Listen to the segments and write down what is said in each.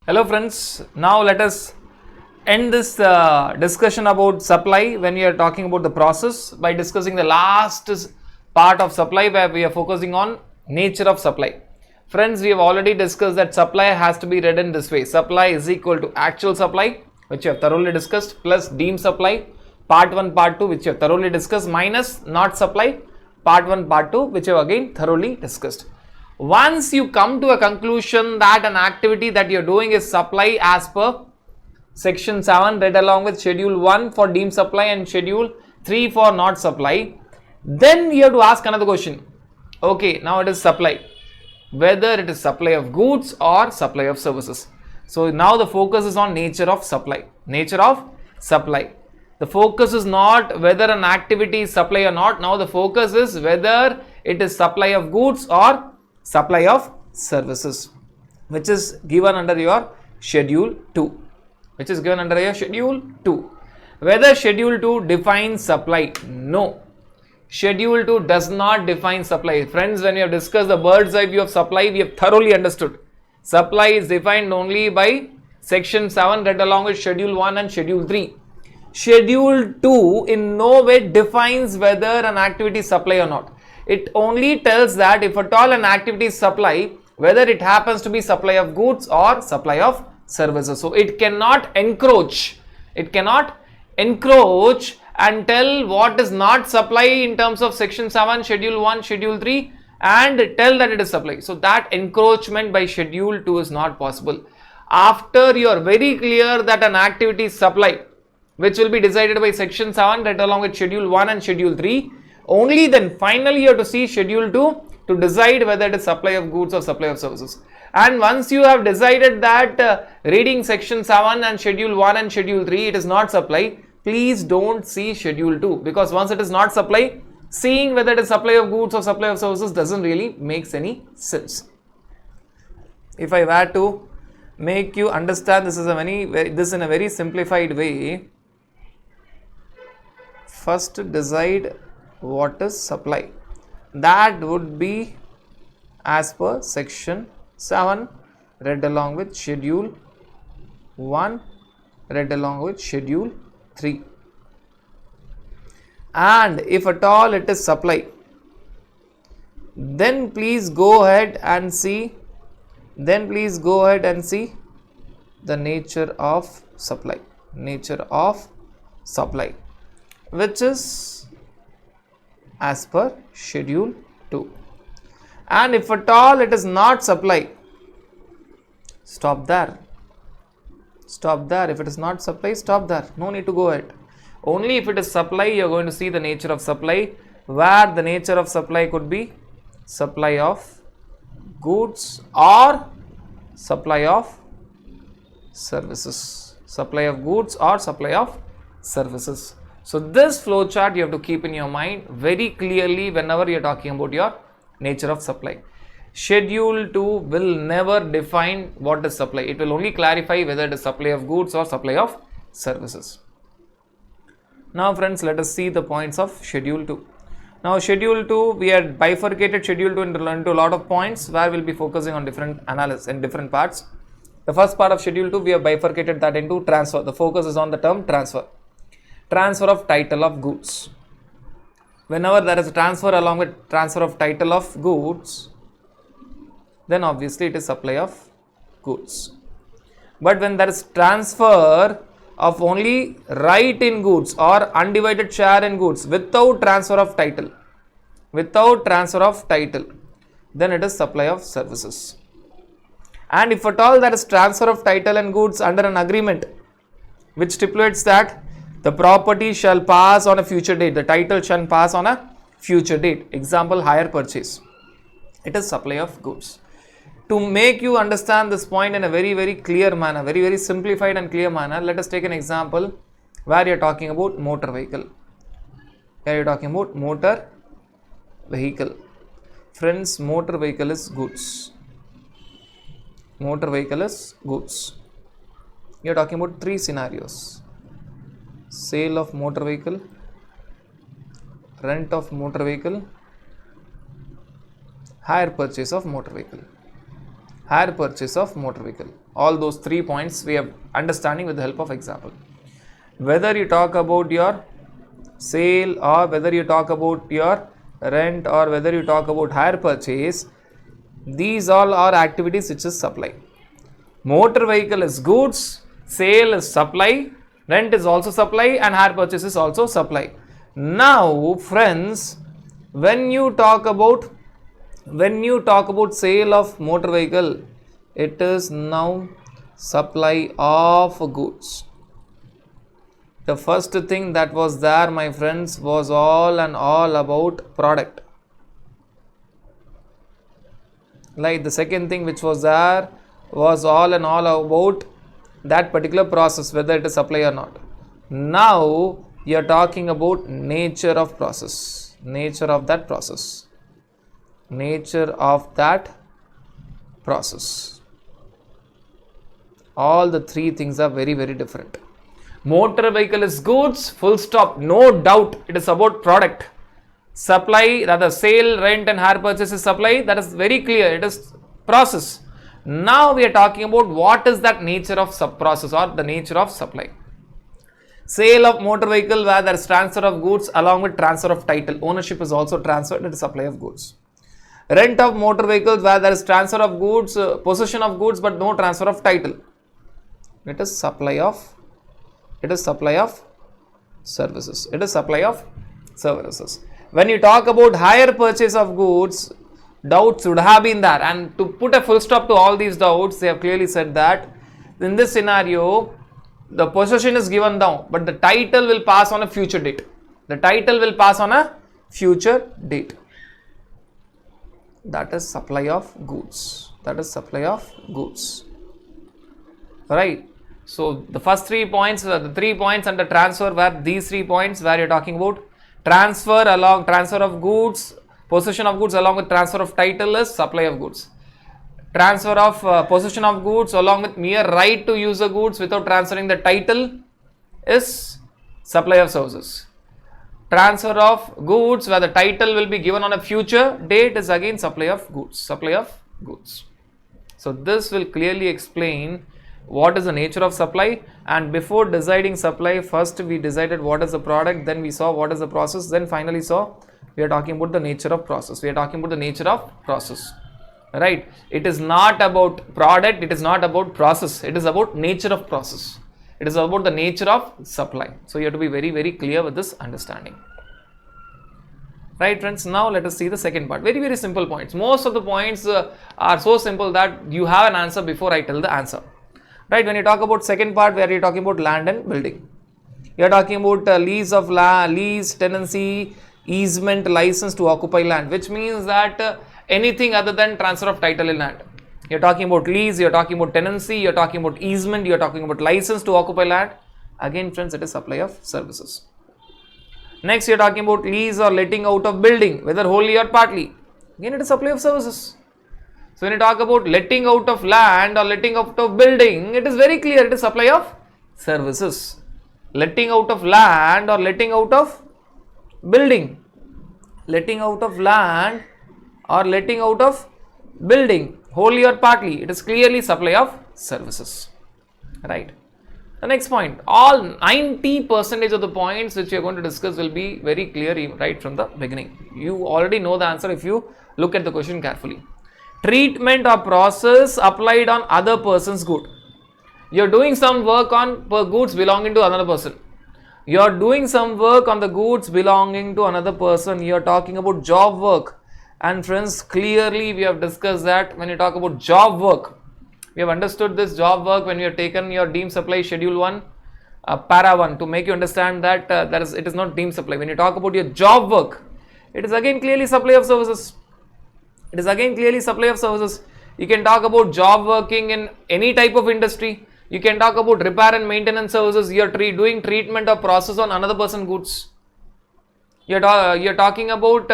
Hello friends, now let us end this discussion about supply when we are talking about the process by discussing the last part of supply where we are focusing on nature of supply. Friends, we have already discussed that supply has to be read in this way. Supply is equal to actual supply, which we have thoroughly discussed, plus deemed supply, part 1, part 2, which we have thoroughly discussed, minus not supply, part 1, part 2, which we have again thoroughly discussed. Once you come to a conclusion that an activity that you are doing is supply as per section 7 read along with schedule 1 for deemed supply and schedule 3 for not supply, then you have to ask another question. Okay, now it is supply, whether it is supply of goods or supply of services. So now the focus is on nature of supply. Nature of supply. The focus is not whether an activity is supply or not. Now the focus is whether it is supply of goods or supply of services, which is given under your schedule 2. Which is given under your schedule 2. Whether schedule 2 defines supply? No. Schedule 2 does not define supply. Friends, when we have discussed the bird's eye view of supply, we have thoroughly understood. Supply is defined only by section 7 read along with schedule 1 and schedule 3. Schedule 2 in no way defines whether an activity is supply or not. It only tells that if at all an activity is supply, whether it happens to be supply of goods or supply of services. So it cannot encroach. It cannot encroach and tell what is not supply in terms of section 7, schedule 1, schedule 3 and tell that it is supply. So that encroachment by schedule 2 is not possible. After you are very clear that an activity is supply, which will be decided by section 7 right along with schedule 1 and schedule 3, only then finally you have to see schedule 2 to decide whether it is supply of goods or supply of services. And once you have decided that reading section 7 and schedule 1 and schedule 3 it is not supply, please don't see schedule 2, because once it is not supply, seeing whether it is supply of goods or supply of services doesn't really makes any sense. If I were to make you understand this in a very simplified way, first decide what is supply. That would be as per section 7 read along with schedule 1 read along with schedule 3. And if at all it is supply, then please go ahead and see the nature of supply. Nature of supply, which is as per schedule 2. And if at all it is not supply, stop there. If it is not supply, stop there. No need to go ahead. Only if it is supply, you are going to see the nature of supply, where the nature of supply could be supply of goods or supply of services. Supply of goods or supply of services. So this flow chart you have to keep in your mind very clearly whenever you are talking about your nature of supply. Schedule 2 will never define what is supply. It will only clarify whether it is supply of goods or supply of services. Now friends, let us see the points of schedule 2. Now schedule 2, we had bifurcated schedule 2 into a lot of points where we will be focusing on different analysis in different parts. The first part of schedule 2, we have bifurcated that into transfer. The focus is on the term transfer. Transfer of title of goods. Whenever there is a transfer along with transfer of title of goods, then obviously it is supply of goods. But when there is transfer of only right in goods or undivided share in goods without transfer of title, then it is supply of services. And if at all there is transfer of title and goods under an agreement which stipulates that the property shall pass on a future date, the title shall pass on a future date, example hire purchase, it is supply of goods. To make you understand this point in a very clear manner, very simplified and clear manner, let us take an example where you are talking about motor vehicle. Friends, motor vehicle is goods. You are talking about 3 scenarios: sale of motor vehicle, rent of motor vehicle, hire purchase of motor vehicle. hire purchase of motor vehicle. All those 3 points we have understanding with the help of example. Whether you talk about your sale or whether you talk about your rent or whether you talk about hire purchase, these all are activities which is supply. Motor vehicle is goods, sale is supply, rent is also supply, and hire purchase is also supply. Now friends, when you talk about sale of motor vehicle, it is now supply of goods. The first thing that was there, my friends, was all about product. Like the second thing which was there was all about that particular process, whether it is supply or not. Now you are talking about nature of process, nature of that process. All the 3 things are very, very different. Motor vehicle is goods, full stop, no doubt. It is about product. Supply, rather sale, rent and hire purchase is supply. That is very clear. It is process. Now we are talking about what is that nature of sub-process or the nature of supply. Sale of motor vehicle, where there is transfer of goods along with transfer of title. Ownership is also transferred. It is supply of goods. Rent of motor vehicles, where there is transfer of goods, possession of goods, but no transfer of title. It is supply of services. It is supply of services. When you talk about hire purchase of goods, doubts would have been there, and to put a full stop to all these doubts, they have clearly said that in this scenario, the possession is given down, but the title will pass on a future date. That is supply of goods. Right. So the first 3 points, the 3 points under transfer were these 3 points where you're talking about transfer of goods, possession of goods along with transfer of title is supply of goods. Transfer of possession of goods along with mere right to use the goods without transferring the title is supply of services. Transfer of goods where the title will be given on a future date is again supply of goods. So this will clearly explain what is the nature of supply, and before deciding supply, first we decided what is the product, then we saw what is the process, then finally saw we are talking about the nature of process. Right? It is not about product, it is not about process, it is about nature of process. It is about the nature of supply. So you have to be very, very clear with this understanding. Right friends, now let us see the second part. Very, very simple points. Most of the points are so simple that you have an answer before I tell the answer. Right, when you talk about second part where you are talking about land and building, you are talking about lease of land, lease, tenancy, easement, license to occupy land, which means that anything other than transfer of title in land. You are talking about lease, you are talking about tenancy, you are talking about easement, you are talking about license to occupy land. Again friends, it is supply of services. Next, you are talking about lease or letting out of building, whether wholly or partly. Again, it is supply of services. So when you talk about letting out of land or letting out of building, it is very clear, it is supply of services. Letting out of land or letting out of building. Letting out of land or letting out of building, wholly or partly, it is clearly supply of services. Right. The next point, all 90% of the points which we are going to discuss will be very clear right from the beginning. You already know the answer if you look at the question carefully. Treatment or process applied on other person's good. You are doing some work on goods belonging to another person. You are doing some work on the goods belonging to another person. You are talking about job work. And friends, clearly we have discussed that when you talk about job work, we have understood this job work when you have taken your deemed supply schedule 1, para 1 to make you understand that it is not deemed supply. When you talk about your job work, it is again clearly supply of services. It is again clearly supply of services. You can talk about job working in any type of industry. You can talk about repair and maintenance services. You are doing treatment or process on another person's goods. You are talking about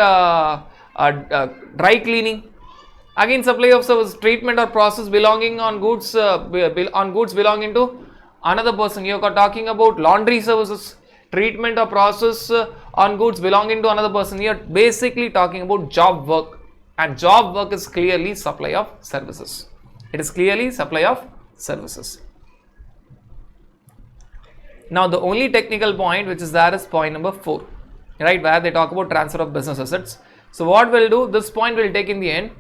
dry cleaning. Again, supply of service, treatment or process belonging on goods belonging to another person. You are talking about laundry services, treatment or process on goods belonging to another person. You are basically talking about job work, and job work is clearly supply of services. It is clearly supply of services. Now the only technical point which is there is point number 4, right, where they talk about transfer of business assets. So what we'll do, this point we'll take in the end,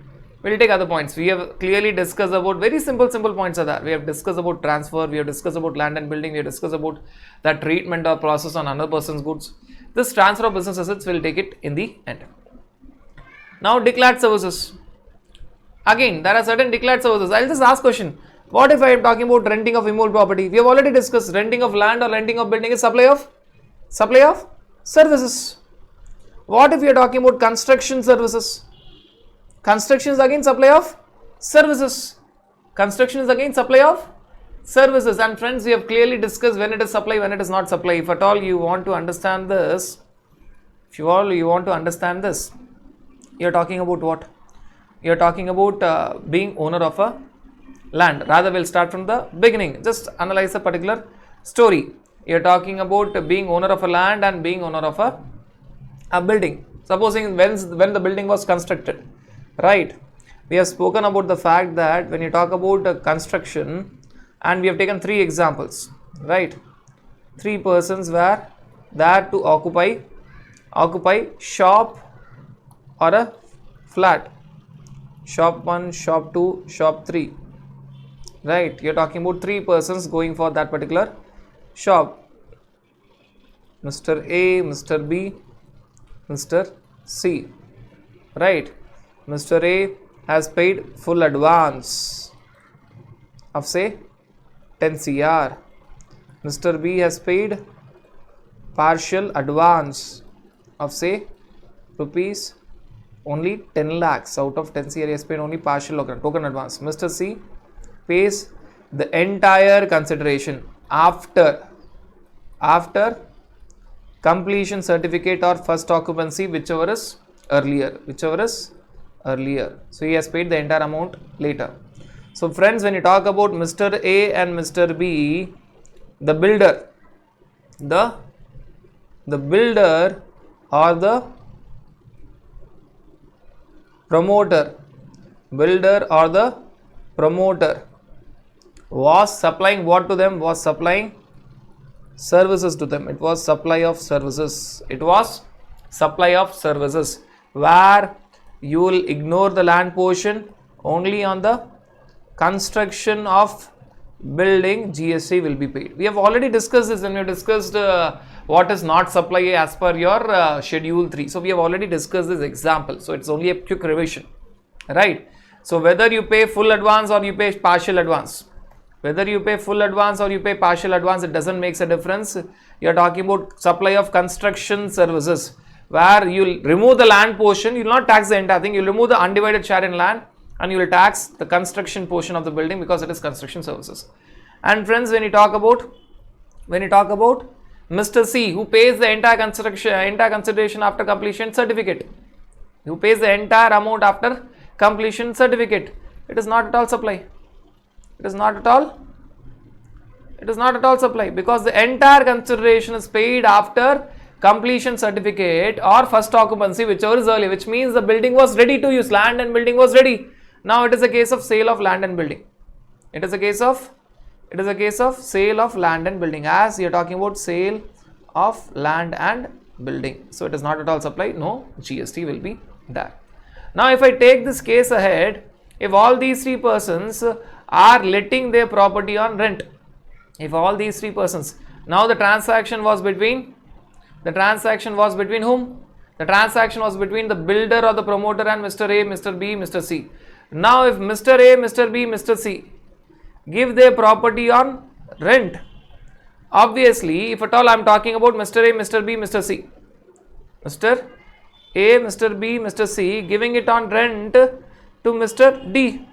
we'll take other points. We have clearly discussed about very simple points are there. We have discussed about transfer, we have discussed about land and building, we have discussed about the treatment or process on another person's goods. This transfer of business assets, we'll take it in the end. Now declared services. Again, there are certain declared services. I'll just ask question. What if I am talking about renting of immovable property? We have already discussed renting of land or renting of building is supply of services. What if we are talking about construction services? Construction is again supply of services. Construction is again supply of services. And friends, we have clearly discussed when it is supply, when it is not supply. If at all you want to understand this, you are talking about what? You are talking about being owner of a land. Rather, we'll start from the beginning. Just analyze a particular story. You are talking about being owner of a land and being owner of a building. Supposing when the building was constructed, right? We have spoken about the fact that when you talk about construction, and we have taken 3 examples, right? 3 persons were there to occupy shop or a flat. Shop 1, shop 2, shop 3. Right, you're talking about 3 persons going for that particular shop. Mr. A, Mr. B, Mr. C. Right, Mr. A has paid full advance of say 10 CR. Mr. B has paid partial advance of say rupees only 10 lakhs. Out of 10 CR he has paid only partial token advance. Mr. C pays the entire consideration after completion certificate or first occupancy, whichever is earlier. So he has paid the entire amount later. So friends, when you talk about Mr. A and Mr. B, the builder or the promoter was supplying what to them? Was supplying services to them. It was supply of services. Where you will ignore the land portion, only on the construction of building GST will be paid. We have already discussed this when we have discussed what is not supply as per your schedule 3. So we have already discussed this example. So it's only a quick revision, right? So whether you pay full advance or you pay partial advance, it doesn't make a difference. You are talking about supply of construction services, where you will remove the land portion. You will not tax the entire thing. You will remove the undivided share in land and you will tax the construction portion of the building because it is construction services. And friends, when you talk about Mr. C, who pays the entire consideration after completion certificate, it is not at all supply. It is not at all supply, because the entire consideration is paid after completion certificate or first occupancy, whichever is early, which means the building was ready to use, land and building was ready. Now it is a case of sale of land and building. It is a case of sale of land and building, as you are talking about sale of land and building. So it is not at all supply. No GST will be there. Now if I take this case ahead, if all these 3 persons are letting their property on rent, now the transaction was between whom? The transaction was between the builder or the promoter and Mr. A, Mr. B, Mr. C. Now if Mr. A, Mr. B, Mr. C give their property on rent, obviously, if at all I am talking about Mr. A, Mr. B, Mr. C, Mr. A, Mr. B, Mr. C giving it on rent to Mr. D.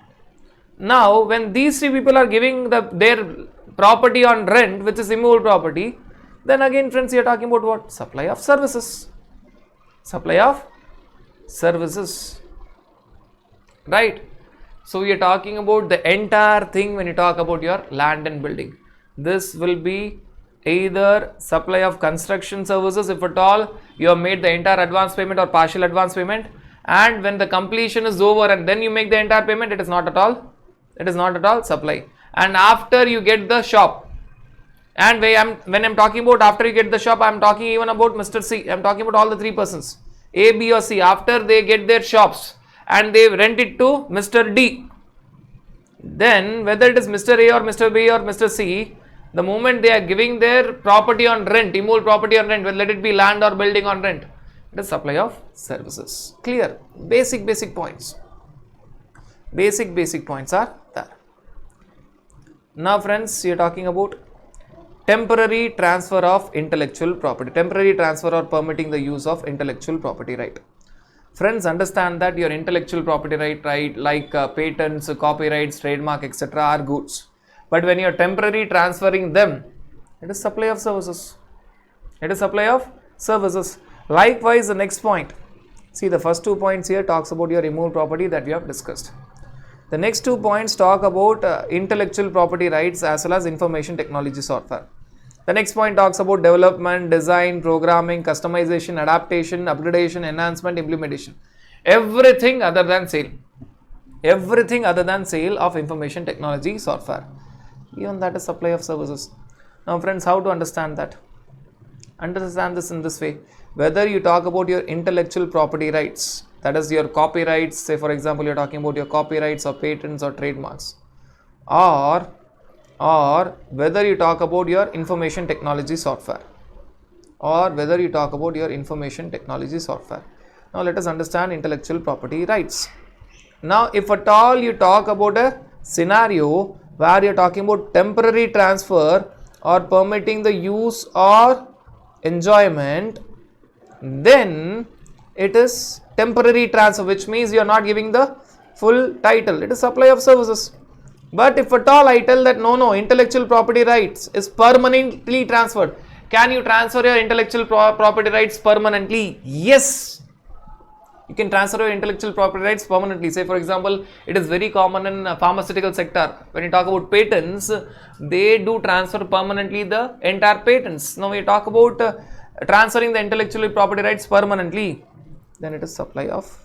Now when these 3 people are giving their property on rent, which is immovable property, then again friends, you are talking about what? Supply of services, right? So we are talking about the entire thing when you talk about your land and building. This will be either supply of construction services, if at all you have made the entire advance payment or partial advance payment, and when the completion is over and then you make the entire payment, it is not at all It is not at all supply. And after you get the shop, and when I'm talking about after you get the shop, I'm talking even about Mr. C. I'm talking about all the three persons, A, B or C. After they get their shops and they rent it to Mr. D, then whether it is Mr. A or Mr. B or Mr. C, the moment they are giving their property on rent, immovable property on rent, let it be land or building on rent, it is supply of services. Clear? Basic points. Basic points are there. Now friends, you are talking about temporary transfer of intellectual property. Temporary transfer or permitting the use of intellectual property right. Friends, understand that your intellectual property right like patents, copyrights, trademark, etc. are goods. But when you are temporarily transferring them, it is supply of services. It is supply of services. Likewise, the next point. See, the first 2 points here talks about your immovable property that we have discussed. The next 2 points talk about intellectual property rights as well as information technology software. The next point talks about development, design, programming, customization, adaptation, upgradation, enhancement, implementation. Everything other than sale. Everything other than sale of information technology software. Even that is supply of services. Now friends, how to understand that? Understand this in this way. Whether you talk about your intellectual property rights, that is your copyrights, say for example you are talking about your copyrights or patents or trademarks, or whether you talk about your information technology software, Now let us understand intellectual property rights. Now if at all you talk about a scenario where you are talking about temporary transfer or permitting the use or enjoyment, then it is temporary transfer, which means you are not giving the full title. It is supply of services. But if at all I tell that no, intellectual property rights is permanently transferred. Can you transfer your intellectual property rights permanently? Yes. You can transfer your intellectual property rights permanently. Say for example, it is very common in pharmaceutical sector. When you talk about patents, they do transfer permanently the entire patents. Now we talk about transferring the intellectual property rights permanently, then it is supply of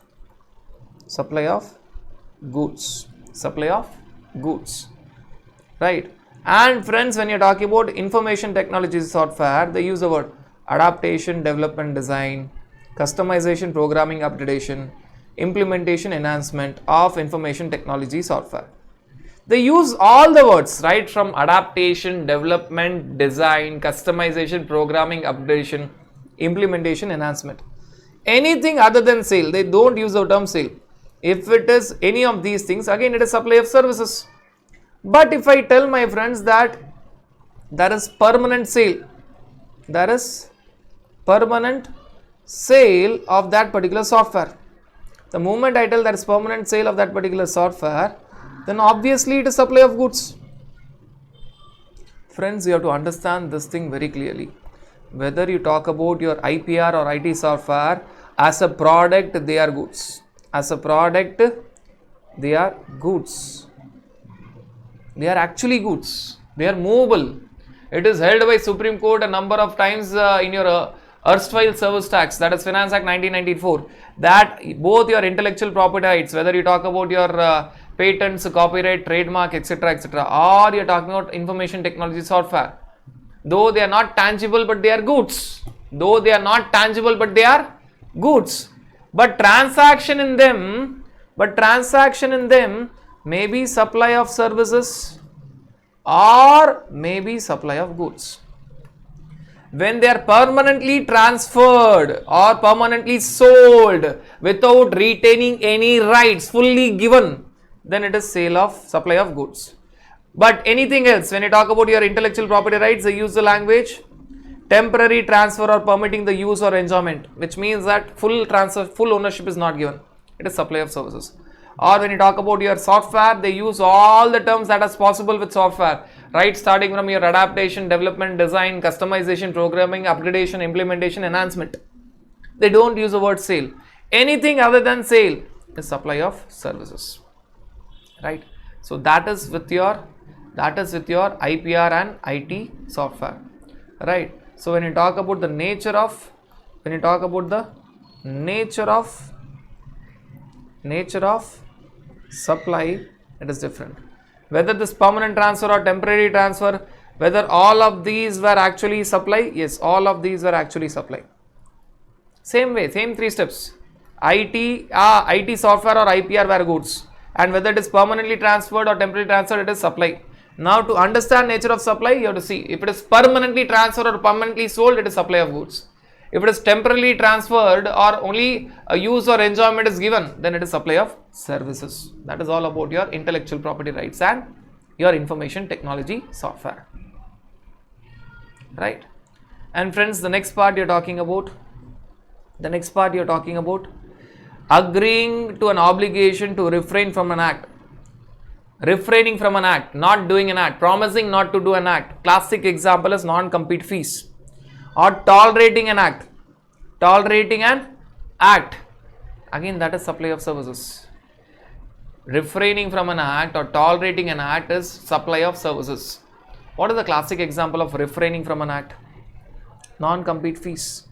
goods. Supply of goods, right? And friends, when you are talking about information technology software, they use the word adaptation, development, design, customization, programming, upgradation, implementation, enhancement of information technology software. They use all the words, right, from adaptation, development, design, customization, programming, upgradation, implementation, enhancement. Anything other than sale, they don't use the term sale. If it is any of these things, again it is supply of services. But if I tell my friends that there is permanent sale, there is permanent sale of that particular software. The moment I tell there is permanent sale of that particular software, then obviously it is supply of goods. Friends, you have to understand this thing very clearly. Whether you talk about your IPR or IT software, as a product they are goods. As a product they are goods. They are actually goods. They are movable. It is held by Supreme Court a number of times in your erstwhile service tax, that is Finance Act 1994, that both your intellectual property rights, whether you talk about your patents, copyright, trademark, etc., or you are talking about information technology software, though they are not tangible but they are goods. But transaction in them may be supply of services or may be supply of goods. When they are permanently transferred or permanently sold without retaining any rights, fully given, then it is supply of goods. But anything else, when you talk about your intellectual property rights, they use the language temporary transfer or permitting the use or enjoyment, which means that full ownership is not given. It is supply of services. Or when you talk about your software, they use all the terms that is possible with software, right? Starting from your adaptation, development, design, customization, programming, upgradation, implementation, enhancement. They don't use the word sale. Anything other than sale is supply of services, right? So that is with your IPR and IT software, right? So when you talk about the nature of supply, it is different. Whether this permanent transfer or temporary transfer, whether all of these were actually supply? Yes, all of these were actually supply. Same way, same 3 steps. IT software or IPR were goods, and whether it is permanently transferred or temporarily transferred, it is supply. Now to understand nature of supply, you have to see if it is permanently transferred or permanently sold, it is supply of goods. If it is temporarily transferred or only a use or enjoyment is given, then it is supply of services. That is all about your intellectual property rights and your information technology software. Right? And friends, the next part you're talking about, agreeing to an obligation to refrain from an act. Refraining from an act, not doing an act, promising not to do an act. Classic example is non-compete fees. Or tolerating an act. Tolerating an act. Again, that is supply of services. Refraining from an act or tolerating an act is supply of services. What is the classic example of refraining from an act? Non-compete fees.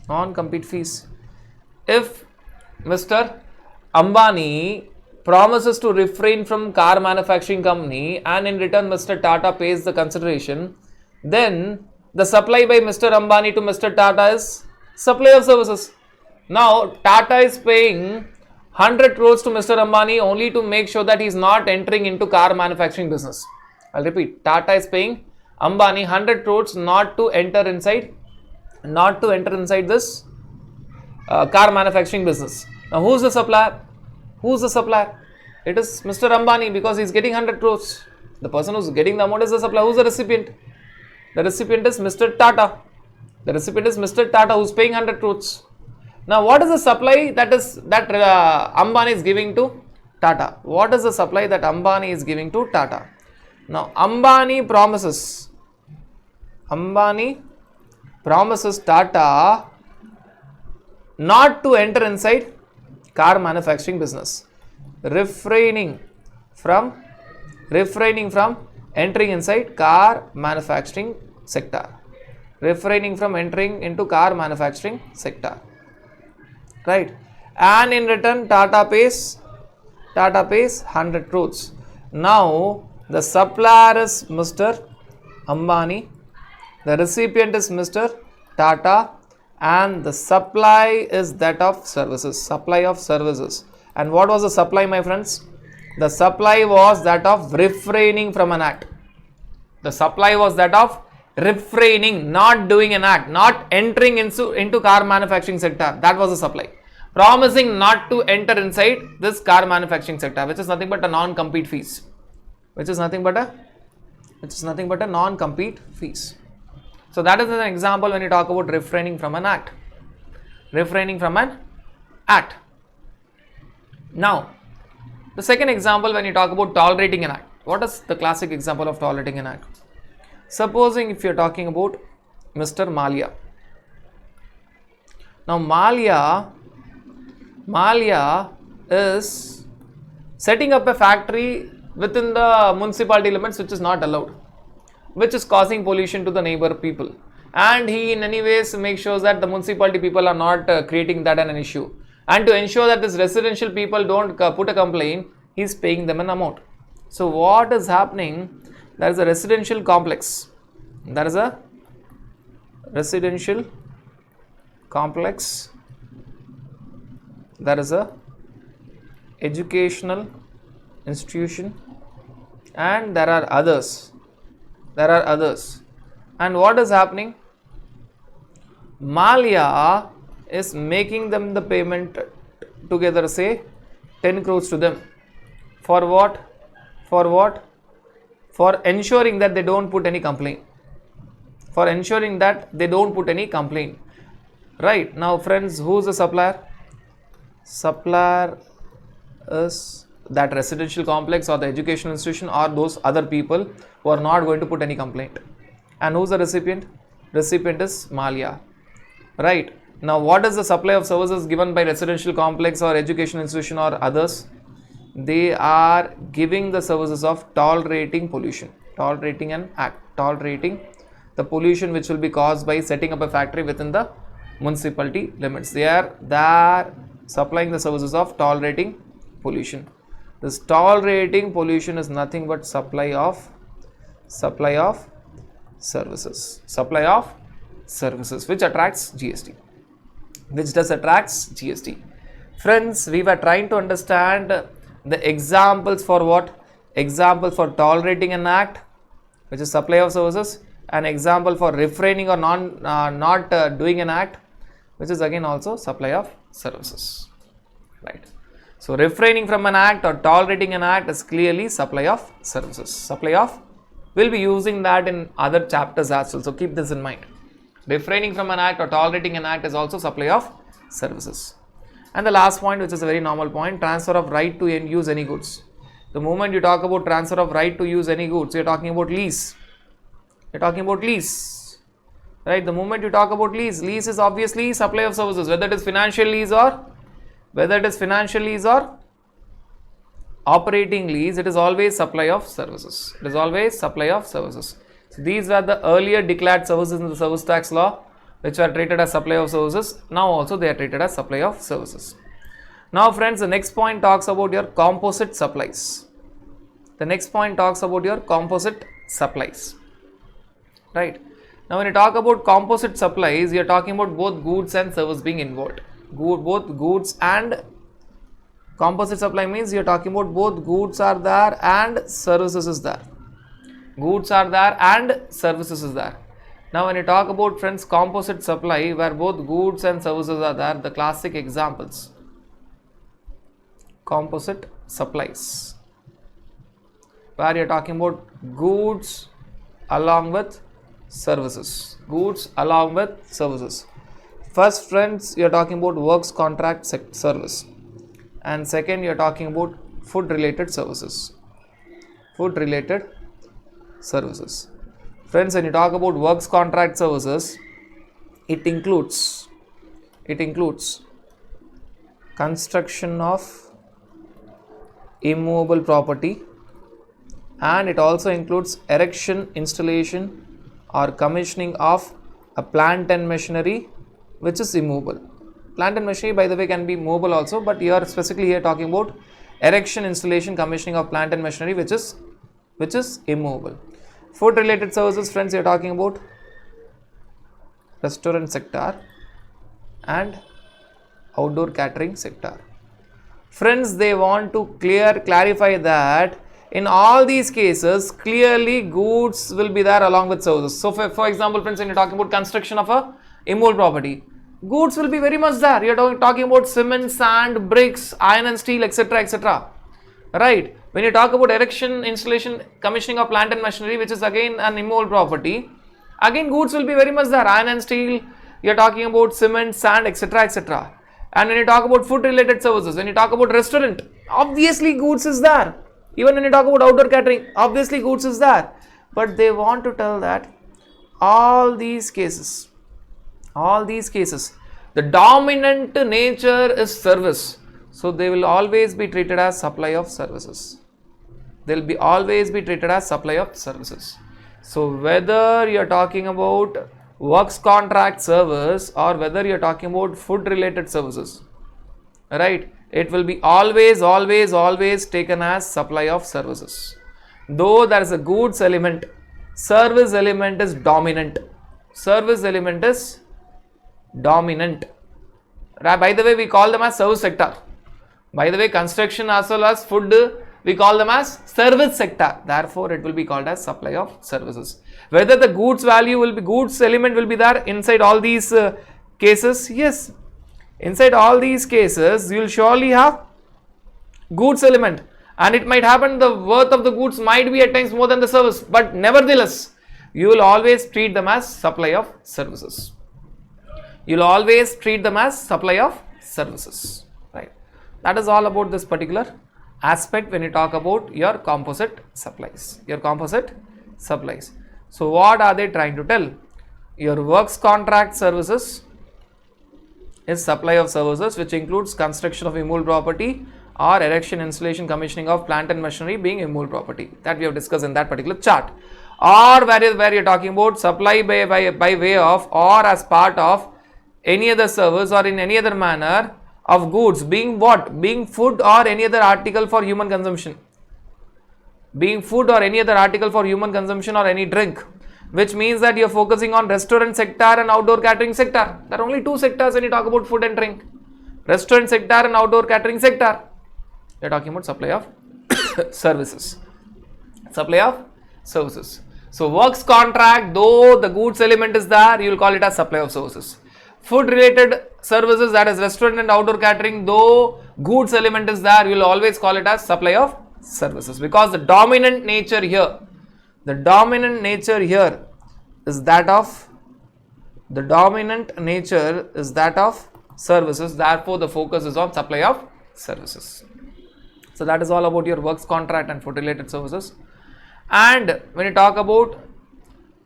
Non-compete fees. If Mr. Ambani promises to refrain from car manufacturing company and in return Mr. Tata pays the consideration, then the supply by Mr. Ambani to Mr. Tata is supply of services. Now Tata is paying 100 crores to Mr. Ambani only to make sure that he is not entering into car manufacturing business. I'll repeat, Tata is paying Ambani 100 crores not to enter inside this car manufacturing business. Now who's the supplier? Who's the supplier? It is Mr. Ambani, because he is getting 100 crores. The person who is getting the amount is the supplier. Who's the recipient? The recipient is Mr. Tata. The recipient is Mr. Tata, who is paying 100 crores. Now what is the supply that Ambani is giving to Tata? What is the supply that Ambani is giving to Tata? Now Ambani promises Tata not to enter inside car manufacturing business, refraining from entering inside car manufacturing sector, refraining from entering into car manufacturing sector, right? And in return Tata pays 100 crores. Now the supplier is Mr. Ambani, the recipient is Mr. Tata, and the supply is that of services, supply of services. And what was the supply, my friends? The supply was that of refraining from an act. The supply was that of refraining, not doing an act, not entering into car manufacturing sector. That was the supply. Promising not to enter inside this car manufacturing sector, which is nothing but a non-compete fees. Which is nothing but a non-compete fees. So that is an example when you talk about refraining from an act. Refraining from an act. Now, the second example when you talk about tolerating an act. What is the classic example of tolerating an act? Supposing if you are talking about Mr. Malia. Now Malia is setting up a factory within the municipality limits, which is not allowed, which is causing pollution to the neighbor people, and he in any ways makes sure that the municipality people are not creating that an issue, and to ensure that this residential people don't put a complaint, he is paying them an amount. So what is happening? There is a residential complex, there is a residential complex, there is a educational institution, and there are others. And what is happening? Malia is making them the payment together, say 10 crores to them. For what? For ensuring that they don't put any complaint. Right. Now friends, who is the supplier? Supplier is that residential complex or the educational institution or those other people who are not going to put any complaint. And who's the recipient? Recipient is Malia. Right. Now what is the supply of services given by residential complex or education institution or others? They are giving the services of tolerating pollution, tolerating an act, tolerating the pollution which will be caused by setting up a factory within the municipality limits. They are supplying the services of tolerating pollution. This tolerating pollution is nothing but supply of services. Supply of services, which attracts GST. Which does attracts GST. Friends, we were trying to understand the examples for what? Example for tolerating an act, which is supply of services. An example for refraining or not doing an act, which is again also supply of services. Right. So refraining from an act or tolerating an act is clearly supply of services. Supply of, we'll be using that in other chapters as well. So keep this in mind. Refraining from an act or tolerating an act is also supply of services. And the last point, which is a very normal point, transfer of right to use any goods. The moment you talk about transfer of right to use any goods, you're talking about lease. You're talking about lease. Right? The moment you talk about lease is obviously supply of services, whether it is financial lease or operating lease, it is always supply of services. It is always supply of services. So these were the earlier declared services in the service tax law, which were treated as supply of services. Now also they are treated as supply of services. Now friends, the next point talks about your composite supplies. The next point talks about your composite supplies. Right. Now when you talk about composite supplies, you are talking about both goods and service being involved. Both goods and composite supply means you are talking about both goods are there and services is there. Goods are there and services is there. Now when you talk about, friends, composite supply where both goods and services are there, the classic examples. Composite supplies where you are talking about goods along with services. Goods along with services. First, friends, you are talking about works contract service, and second, you are talking about food related services. Food related services. Friends, when you talk about works contract services, it includes construction of immovable property, and it also includes erection, installation or commissioning of a plant and machinery which is immovable. Plant and machinery, by the way, can be movable also, but you are specifically here talking about erection, installation, commissioning of plant and machinery which is immovable. Food related services, friends, you are talking about restaurant sector and outdoor catering sector. Friends, they want to clarify that in all these cases, clearly goods will be there along with services. So for example, friends, when you are talking about construction of a immovable property, goods will be very much there. You are talking about cement, sand, bricks, iron and steel, etc., etc. Right? When you talk about erection, installation, commissioning of plant and machinery, which is again an immovable property, again goods will be very much there. Iron and steel, you are talking about cement, sand, etc., etc. And when you talk about food related services, when you talk about restaurant, obviously goods is there. Even when you talk about outdoor catering, obviously goods is there. But they want to tell that all these cases, the dominant nature is service. So they will always be treated as supply of services. They will always be treated as supply of services. So whether you are talking about works contract service or whether you are talking about food related services, right, it will be always taken as supply of services. Though there is a goods element, service element is dominant. Service element is dominant. By the way, we call them as service sector. By the way, construction as well as food, we call them as service sector. Therefore, it will be called as supply of services. Whether the goods element will be there inside all these cases, yes. Inside all these cases, you will surely have goods element, and it might happen the worth of the goods might be at times more than the service, but nevertheless, you will always treat them as supply of services. You will always treat them as supply of services, right? That is all about this particular aspect when you talk about your composite supplies. So what are they trying to tell? Your works contract services is supply of services which includes construction of immovable property or erection, installation, commissioning of plant and machinery being immovable property, that we have discussed in that particular chart. Or where you are talking about supply by way of or as part of any other service or in any other manner of goods being what? Being food or any other article for human consumption. Being food or any other article for human consumption or any drink, which means that you are focusing on restaurant sector and outdoor catering sector. There are only two sectors when you talk about food and drink. Restaurant sector and outdoor catering sector. We are talking about supply of services. Supply of services. So works contract, though the goods element is there, you will call it as supply of services. Food related services, that is restaurant and outdoor catering, though goods element is there, you will always call it as supply of services, because the dominant nature here is that of services. Therefore the focus is on supply of services. So that is all about your works contract and food related services. And when you talk about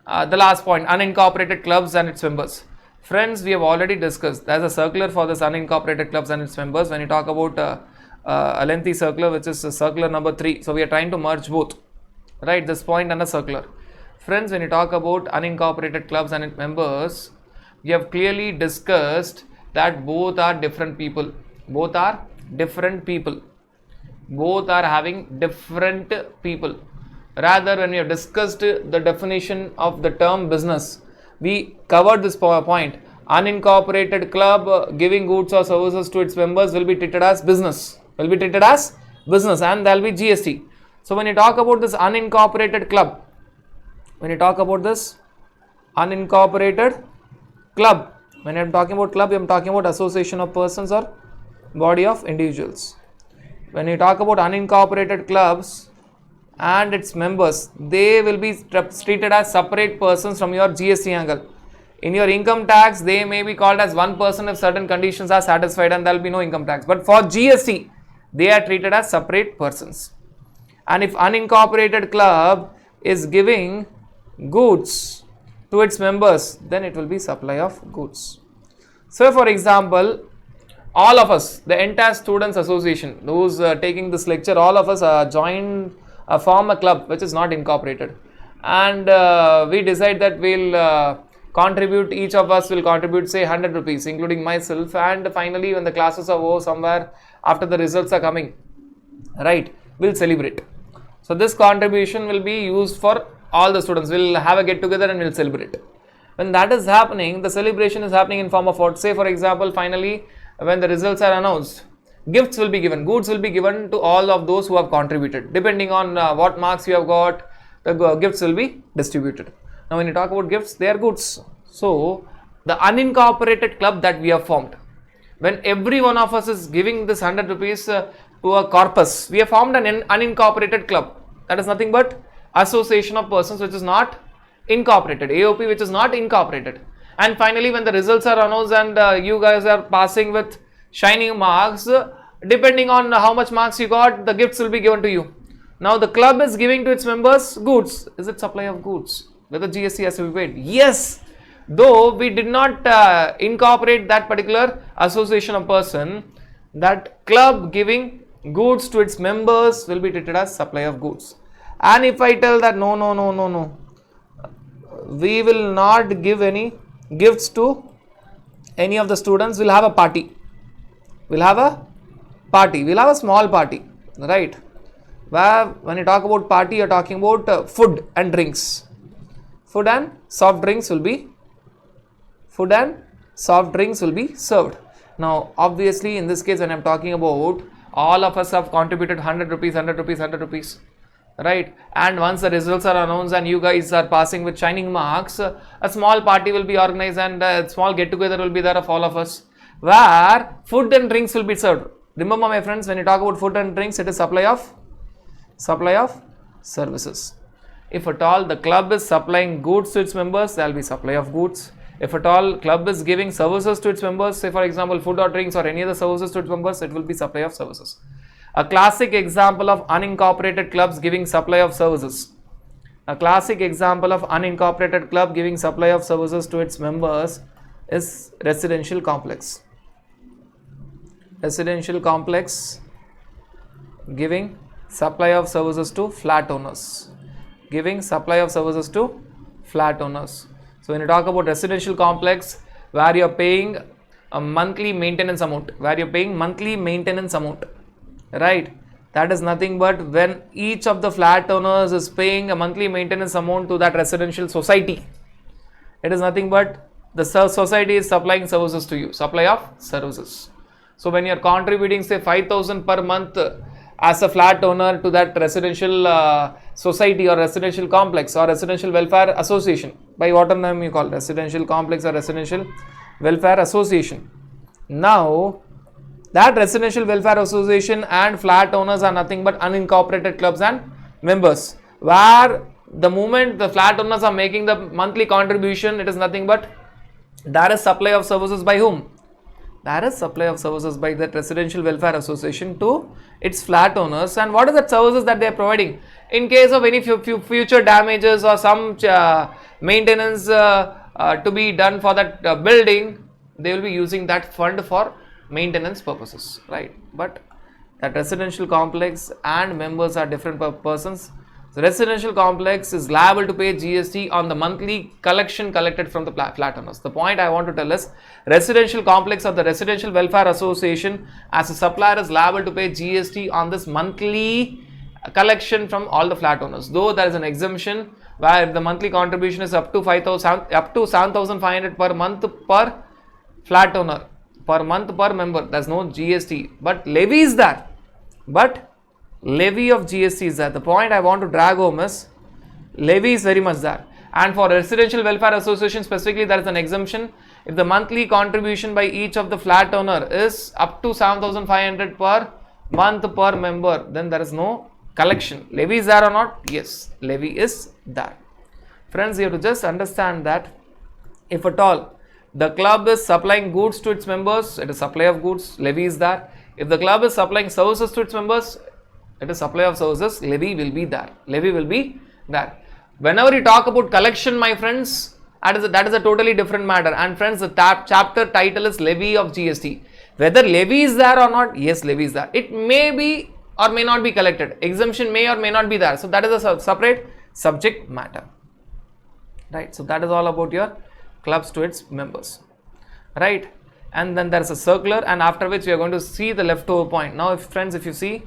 the last point, unincorporated clubs and its members, friends, we have already discussed. There is a circular for this unincorporated clubs and its members. When you talk about a lengthy circular, which is circular number 3, so we are trying to merge both, right, this point and a circular. Friends, when you talk about unincorporated clubs and its members, we have clearly discussed that both are different people, both are having different people. Rather, when we have discussed the definition of the term business, we covered this point. Unincorporated club giving goods or services to its members will be treated as business, and there will be GST. So when you talk about this unincorporated club, when I'm talking about club, I'm talking about association of persons or body of individuals. When you talk about unincorporated clubs and its members, they will be treated as separate persons from your GST angle. In your income tax, they may be called as one person if certain conditions are satisfied and there will be no income tax. But for GST, they are treated as separate persons. And if unincorporated club is giving goods to its members, then it will be supply of goods. So for example, all of us, the entire students association, those taking this lecture, all of us form a club which is not incorporated, and we decide that we'll contribute, each of us will contribute say 100 rupees including myself, and finally when the classes are over, somewhere after the results are coming, right, we'll celebrate. So this contribution will be used for all the students. We'll have a get together and we'll celebrate. When that is happening, the celebration is happening in form of what? Say for example, finally when the results are announced, gifts will be given, goods will be given to all of those who have contributed. Depending on what marks you have got, the gifts will be distributed. Now when you talk about gifts, they are goods. So the unincorporated club that we have formed, when every one of us is giving this 100 rupees to a corpus, we have formed an unincorporated club. That is nothing but association of persons which is not incorporated, AOP which is not incorporated. And finally when the results are announced and you guys are passing with shining marks, depending on how much marks you got, the gifts will be given to you. Now the club is giving to its members goods. Is it supply of goods? Whether GST has to be paid? Yes. Though we did not incorporate that particular association of person, that club giving goods to its members will be treated as supply of goods. And if I tell that no, we will not give any gifts to any of the students, we'll have a party. We'll have a small party, right? Where when you talk about party, you're talking about food and drinks. Food and soft drinks will be served. Now obviously in this case when I'm talking about, all of us have contributed 100 rupees, right? And once the results are announced and you guys are passing with shining marks, a small party will be organized and a small get together will be there of all of us, where food and drinks will be served. Remember my friends, when you talk about food and drinks, it is supply of services. If at all the club is supplying goods to its members, there will be supply of goods. If at all club is giving services to its members, say for example food or drinks or any other services to its members, it will be supply of services. A classic example of unincorporated clubs giving supply of services. A classic example of unincorporated club giving supply of services to its members is residential complex. Residential complex giving supply of services to flat owners. So when you talk about residential complex where you are paying a monthly maintenance amount, where you're paying monthly maintenance amount, right? That is nothing but when each of the flat owners is paying a monthly maintenance amount to that residential society. It is nothing but the society is supplying services to you, supply of services. So when you're contributing say 5,000 per month as a flat owner to that residential society or residential complex or residential welfare association, by whatever name you call residential complex or residential welfare association. Now that residential welfare association and flat owners are nothing but unincorporated clubs and members, where the moment the flat owners are making the monthly contribution, it is nothing but there is supply of services by whom? There is supply of services by that residential welfare association to its flat owners. And what is that services that they are providing? In case of any future damages or some maintenance to be done for that building, they will be using that fund for maintenance purposes, right? But that residential complex and members are different persons. The residential complex is liable to pay GST on the monthly collection collected from the flat owners. The point I want to tell is residential complex or the residential welfare association as a supplier is liable to pay GST on this monthly collection from all the flat owners. Though there is an exemption where the monthly contribution is up to 7,500 per month per flat owner, per month per member. There is no GST, but levy is there. But levy of GST is there. The point I want to drag home is levy is very much there. And for residential welfare association specifically, there is an exemption. If the monthly contribution by each of the flat owner is up to 7,500 per month per member, then there is no collection. Levy is there or not? Yes, levy is there. Friends, you have to just understand that if at all the club is supplying goods to its members, it is supply of goods, levy is there. If the club is supplying services to its members, it is supply of services, levy will be there. Levy will be there. Whenever you talk about collection, my friends, that is a totally different matter. And friends, the chapter title is levy of GST. Whether levy is there or not, yes, levy is there. It may be or may not be collected. Exemption may or may not be there. So that is a separate subject matter. Right. So that is all about your clubs to its members. Right. And then there is a circular, and after which we are going to see the leftover point. Now, if friends, if you see,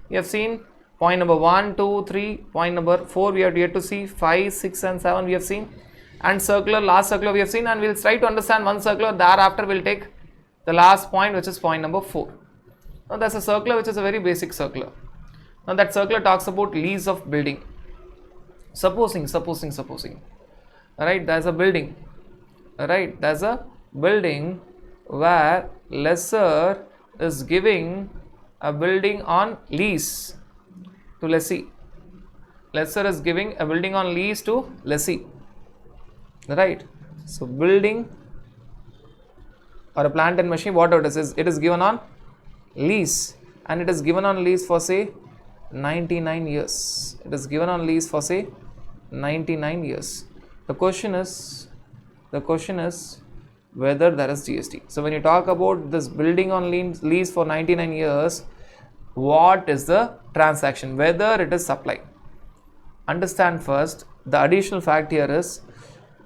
you have seen point number 1, 2, 3, point number 4 we have yet to see, 5, 6 and 7 we have seen, and circular, last circular we have seen, and we will try to understand one circular. Thereafter we will take the last point, which is point number 4. Now there is a circular which is a very basic circular. Now that circular talks about lease of building. Supposing, right, there is a building, right, there is a building where lessor is giving a building on lease to lessee. Lessor is giving a building on lease to lessee, right? So building or a plant and machine, whatever it is given on lease, and it is given on lease for say 99 years. It is given on lease for say 99 years. The question is whether there is GST. So when you talk about this building on lease for 99 years, what is the transaction? Whether it is supply. Understand first, the additional fact here is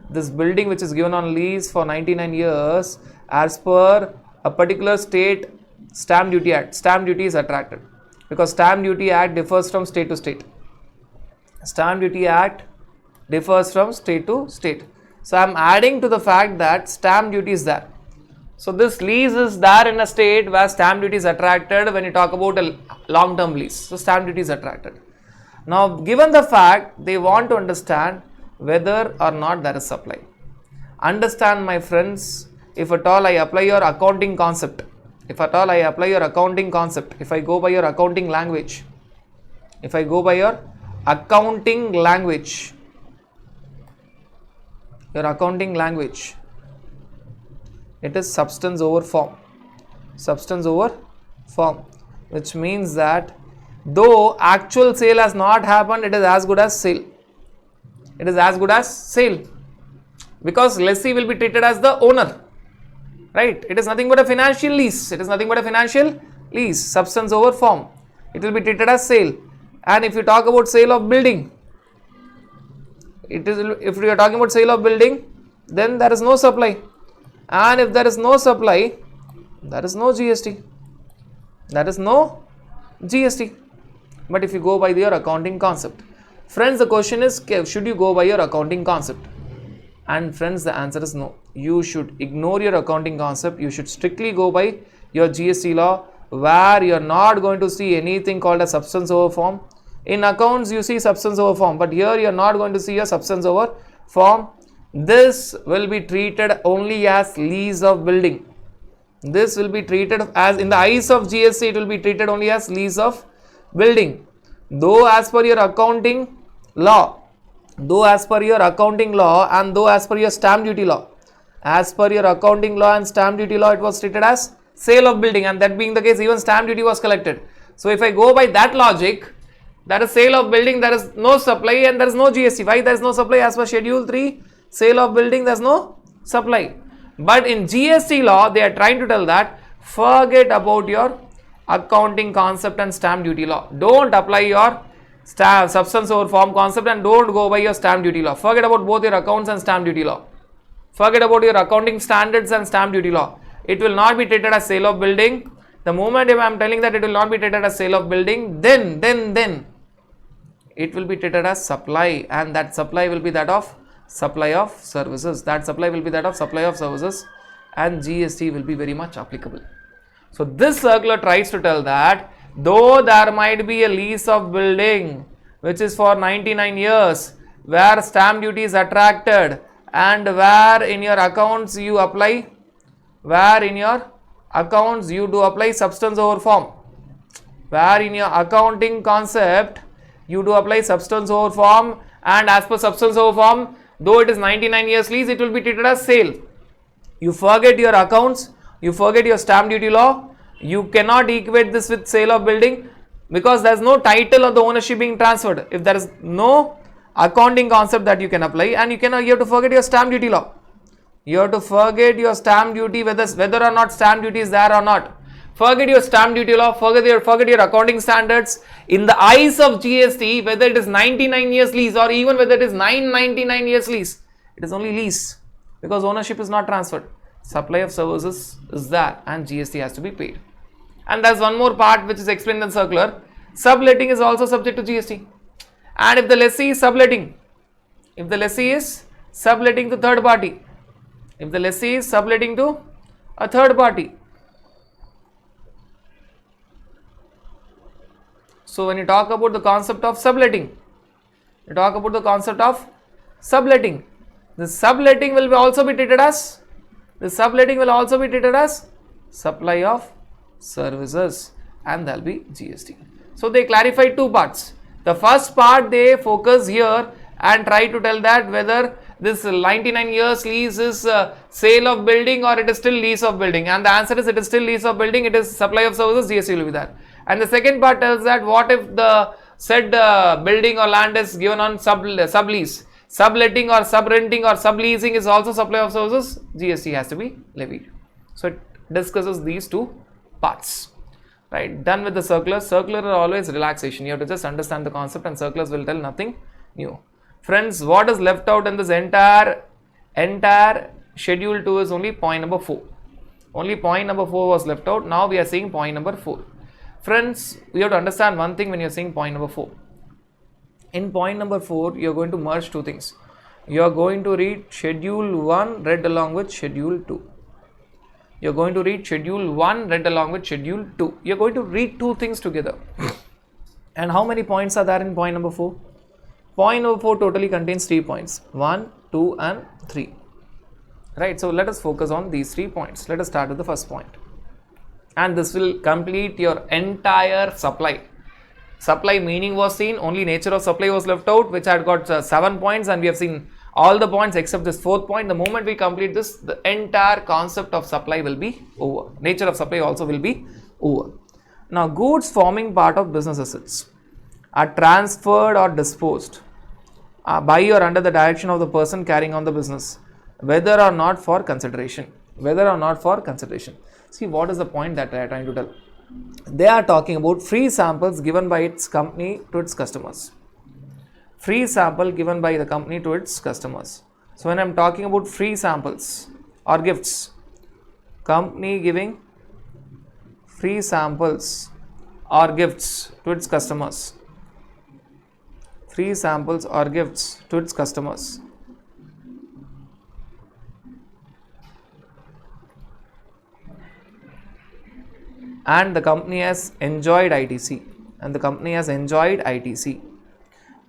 this building which is given on lease for 99 years, as per a particular state stamp duty act, stamp duty is attracted, because stamp duty act differs from state to state. Stamp duty act differs from state to state. So I am adding to the fact that stamp duty is there. So this lease is there in a state where stamp duty is attracted when you talk about a long-term lease. So stamp duty is attracted. Now given the fact, they want to understand whether or not there is supply. Understand, my friends, if at all I apply your accounting concept, if I go by your accounting language, it is substance over form, which means that though actual sale has not happened, it is as good as sale. Because lessee will be treated as the owner, right? It is nothing but a financial lease. Substance over form. It will be treated as sale. And if you talk about sale of building, if we are talking about sale of building, then there is no supply. And if there is no supply, there is no GST. There is no GST. But if you go by your accounting concept, friends, the question is, should you go by your accounting concept? And friends, the answer is no. You should ignore your accounting concept. You should strictly go by your GST law, where you are not going to see anything called a substance over form. In accounts, you see substance over form, but here you are not going to see a substance over form. This will be treated only as lease of building. This will be treated as, in the eyes of GST, it will be treated only as lease of building. Though as per your accounting law, and though as per your stamp duty law, as per your accounting law and stamp duty law, it was treated as sale of building, and that being the case, even stamp duty was collected. So if I go by that logic, that is sale of building, there is no supply and there is no GST. Why there is no supply? As per schedule 3, sale of building, there is no supply. But in GST law, they are trying to tell that forget about your accounting concept and stamp duty law. Don't apply your substance over form concept and don't go by your stamp duty law. Forget about both your accounts and stamp duty law. Forget about your accounting standards and stamp duty law. It will not be treated as sale of building. The moment if I am telling that it will not be treated as sale of building, then it will be treated as supply, and that supply will be that of supply of services. That supply will be that of supply of services, and GST will be very much applicable. So this circular tries to tell that though there might be a lease of building which is for 99 years, where stamp duty is attracted, and where in your accounts you apply, where in your accounts you do apply substance over form, where in your accounting concept you do apply substance over form, and as per substance over form, though it is 99 years lease, it will be treated as sale. You forget your accounts, you forget your stamp duty law, you cannot equate this with sale of building, because there is no title of the ownership being transferred. If there is no accounting concept that you can apply, and you have to forget your stamp duty law. You have to forget your stamp duty, whether or not stamp duty is there or not. Forget your stamp duty law, forget your accounting standards. In the eyes of GST, whether it is 99 years lease or even whether it is 999 years lease, it is only lease, because ownership is not transferred. Supply of services is there and GST has to be paid. And there's one more part which is explained in the circular. Subletting is also subject to GST. And if the lessee is subletting, to third party, if the lessee is subletting to a third party, so when you talk about the concept of subletting, the subletting will also be treated as supply of services, and there will be GST. So they clarified two parts. The first part they focus here and try to tell that whether this 99 years lease is sale of building or it is still lease of building, and the answer is it is still lease of building, it is supply of services, GST will be there. And the second part tells that what if the said building or land is given on sublease, subletting or subrenting or subleasing is also supply of services, GST has to be levied. So it discusses these two parts. Right, done with the circular. Circular are always relaxation. You have to just understand the concept, and circulars will tell nothing new. Friends, what is left out in this entire schedule 2 is only point number 4. Only point number 4 was left out. Now we are seeing point number 4. Friends, we have to understand one thing when you are seeing point number 4. In point number 4, you are going to merge two things. You are going to read schedule 1 read along with schedule 2. You are going to read schedule 1 read along with schedule 2. You are going to read two things together. And how many points are there in point number 4? Point number 4 totally contains 3 points. 1, 2 and 3. Right, so let us focus on these 3 points. Let us start with the first point. And this will complete your entire supply. Supply meaning was seen, only nature of supply was left out, which had got 7 points, and we have seen all the points except this 4th point. The moment we complete this, the entire concept of supply will be over. Nature of supply also will be over. Now, goods forming part of business assets are transferred or disposed by or under the direction of the person carrying on the business, whether or not for consideration. See, what is the point that they are trying to tell? They are talking about free samples given by its company to its customers. Free sample given by the company to its customers. So when I am talking about free samples or gifts, company giving free samples or gifts to its customers. Free samples or gifts to its customers. And the company has enjoyed ITC. And the company has enjoyed ITC.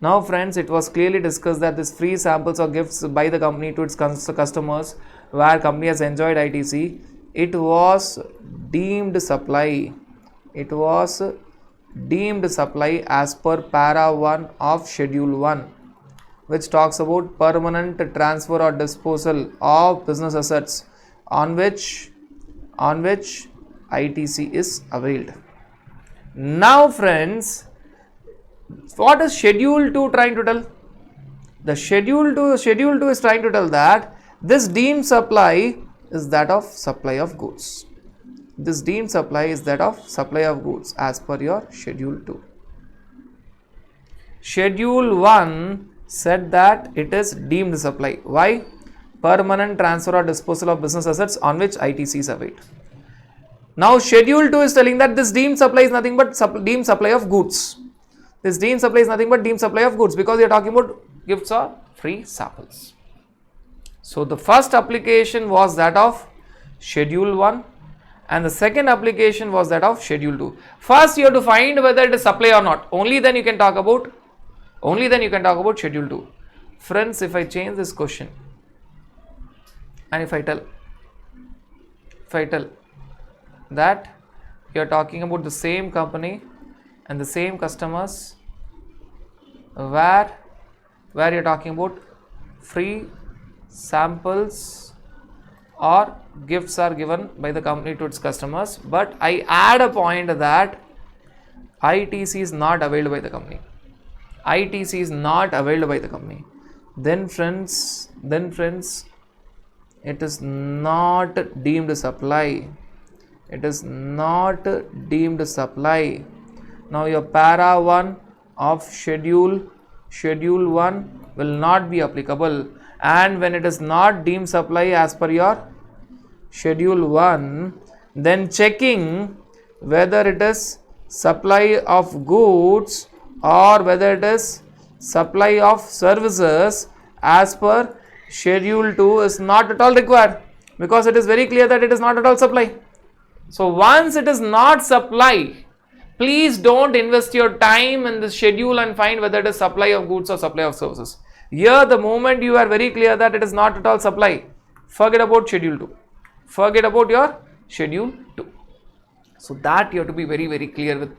Now friends, it was clearly discussed that this free samples or gifts by the company to its customers where company has enjoyed ITC, it was deemed supply. It was deemed supply as per para 1 of schedule 1, which talks about permanent transfer or disposal of business assets on which ITC is availed. Now friends, what is schedule 2 trying to tell? The schedule 2 is trying to tell that this deemed supply is that of supply of goods. This deemed supply is that of supply of goods as per your schedule 2. Schedule 1 said that it is deemed supply. Why? Permanent transfer or disposal of business assets on which ITC is availed. Now schedule 2 is telling that this deemed supply is nothing but deemed supply of goods. This deemed supply is nothing but deemed supply of goods because we are talking about gifts or free samples. So the first application was that of schedule 1 and the second application was that of schedule 2. First you have to find whether it is supply or not. Only then you can talk about schedule 2. Friends, if I change this question and if I tell that you are talking about the same company and the same customers where you are talking about free samples or gifts are given by the company to its customers, but I add a point that ITC is not availed by the company. ITC is not availed by the company. Then friends, it is not deemed supply. It is not deemed supply. Now your para 1 of schedule 1 will not be applicable, and when it is not deemed supply as per your schedule 1, then checking whether it is supply of goods or whether it is supply of services as per schedule 2 is not at all required, because it is very clear that it is not at all supply. So once it is not supply, please don't invest your time in the schedule and find whether it is supply of goods or supply of services. Here the moment you are very clear that it is not at all supply, forget about schedule 2. Forget about your schedule 2. So that you have to be very, very clear with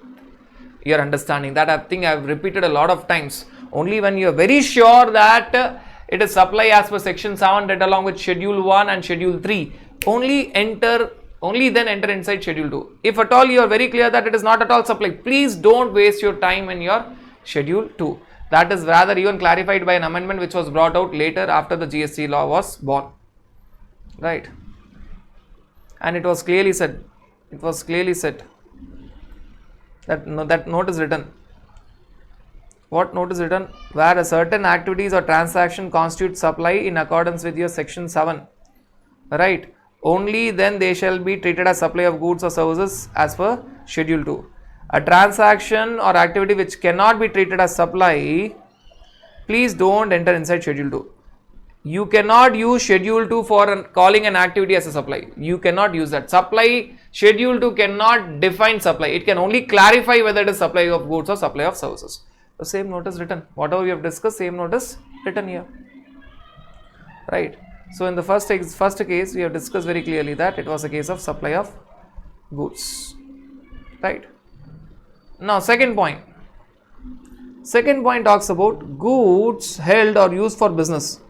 your understanding. That I think I have repeated a lot of times. Only when you are very sure that it is supply as per section 7 read along with schedule 1 and schedule 3, only then enter inside schedule 2. If at all you are very clear that it is not at all supply, please don't waste your time in your schedule 2. That is rather even clarified by an amendment which was brought out later after the GST law was born. Right. And it was clearly said that note is written. What note is written? Where a certain activities or transaction constitute supply in accordance with your section 7. Right. Only then they shall be treated as supply of goods or services as per schedule 2. A transaction or activity which cannot be treated as supply, please don't enter inside schedule 2. You cannot use schedule 2 for calling an activity as a supply. You cannot use that. Supply, schedule 2 cannot define supply. It can only clarify whether it is supply of goods or supply of services. The same note is written. Whatever we have discussed, same note is written here. Right. So in the first case, we have discussed very clearly that it was a case of supply of goods. Right. Now second point. Second point talks about goods held or used for business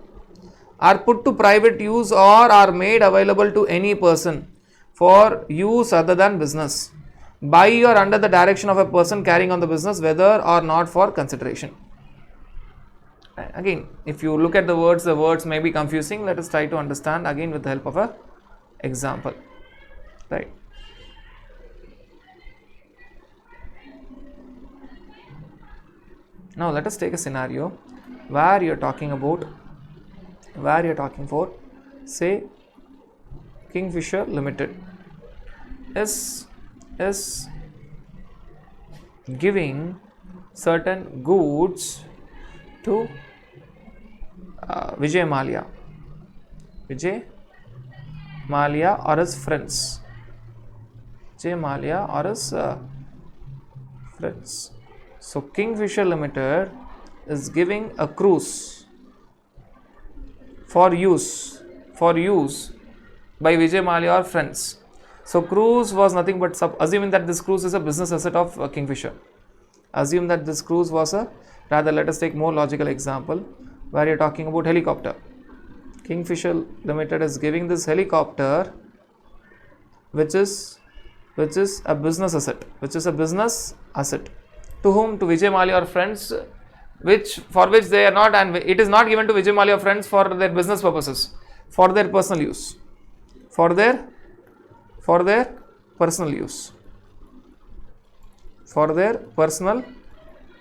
are put to private use or are made available to any person for use other than business by or under the direction of a person carrying on the business, whether or not for consideration. Again, if you look at the words may be confusing. Let us try to understand again with the help of a example. Right. Now let us take a scenario where you are talking for, say, Kingfisher Limited is giving certain goods to Vijay Mallya or his friends. Vijay Mallya or his friends. So Kingfisher Limited is giving a cruise for use by Vijay Mallya or friends. So cruise was nothing but assuming that this cruise is a business asset of Kingfisher. Assume that this cruise was let us take more logical example where you're talking about helicopter. Kingfisher Limited is giving this helicopter which is a business asset. To whom? To Vijay Mallya or friends, for which they are not, and it is not given to Vijay Mallya or friends for their business purposes, for their personal use. For their personal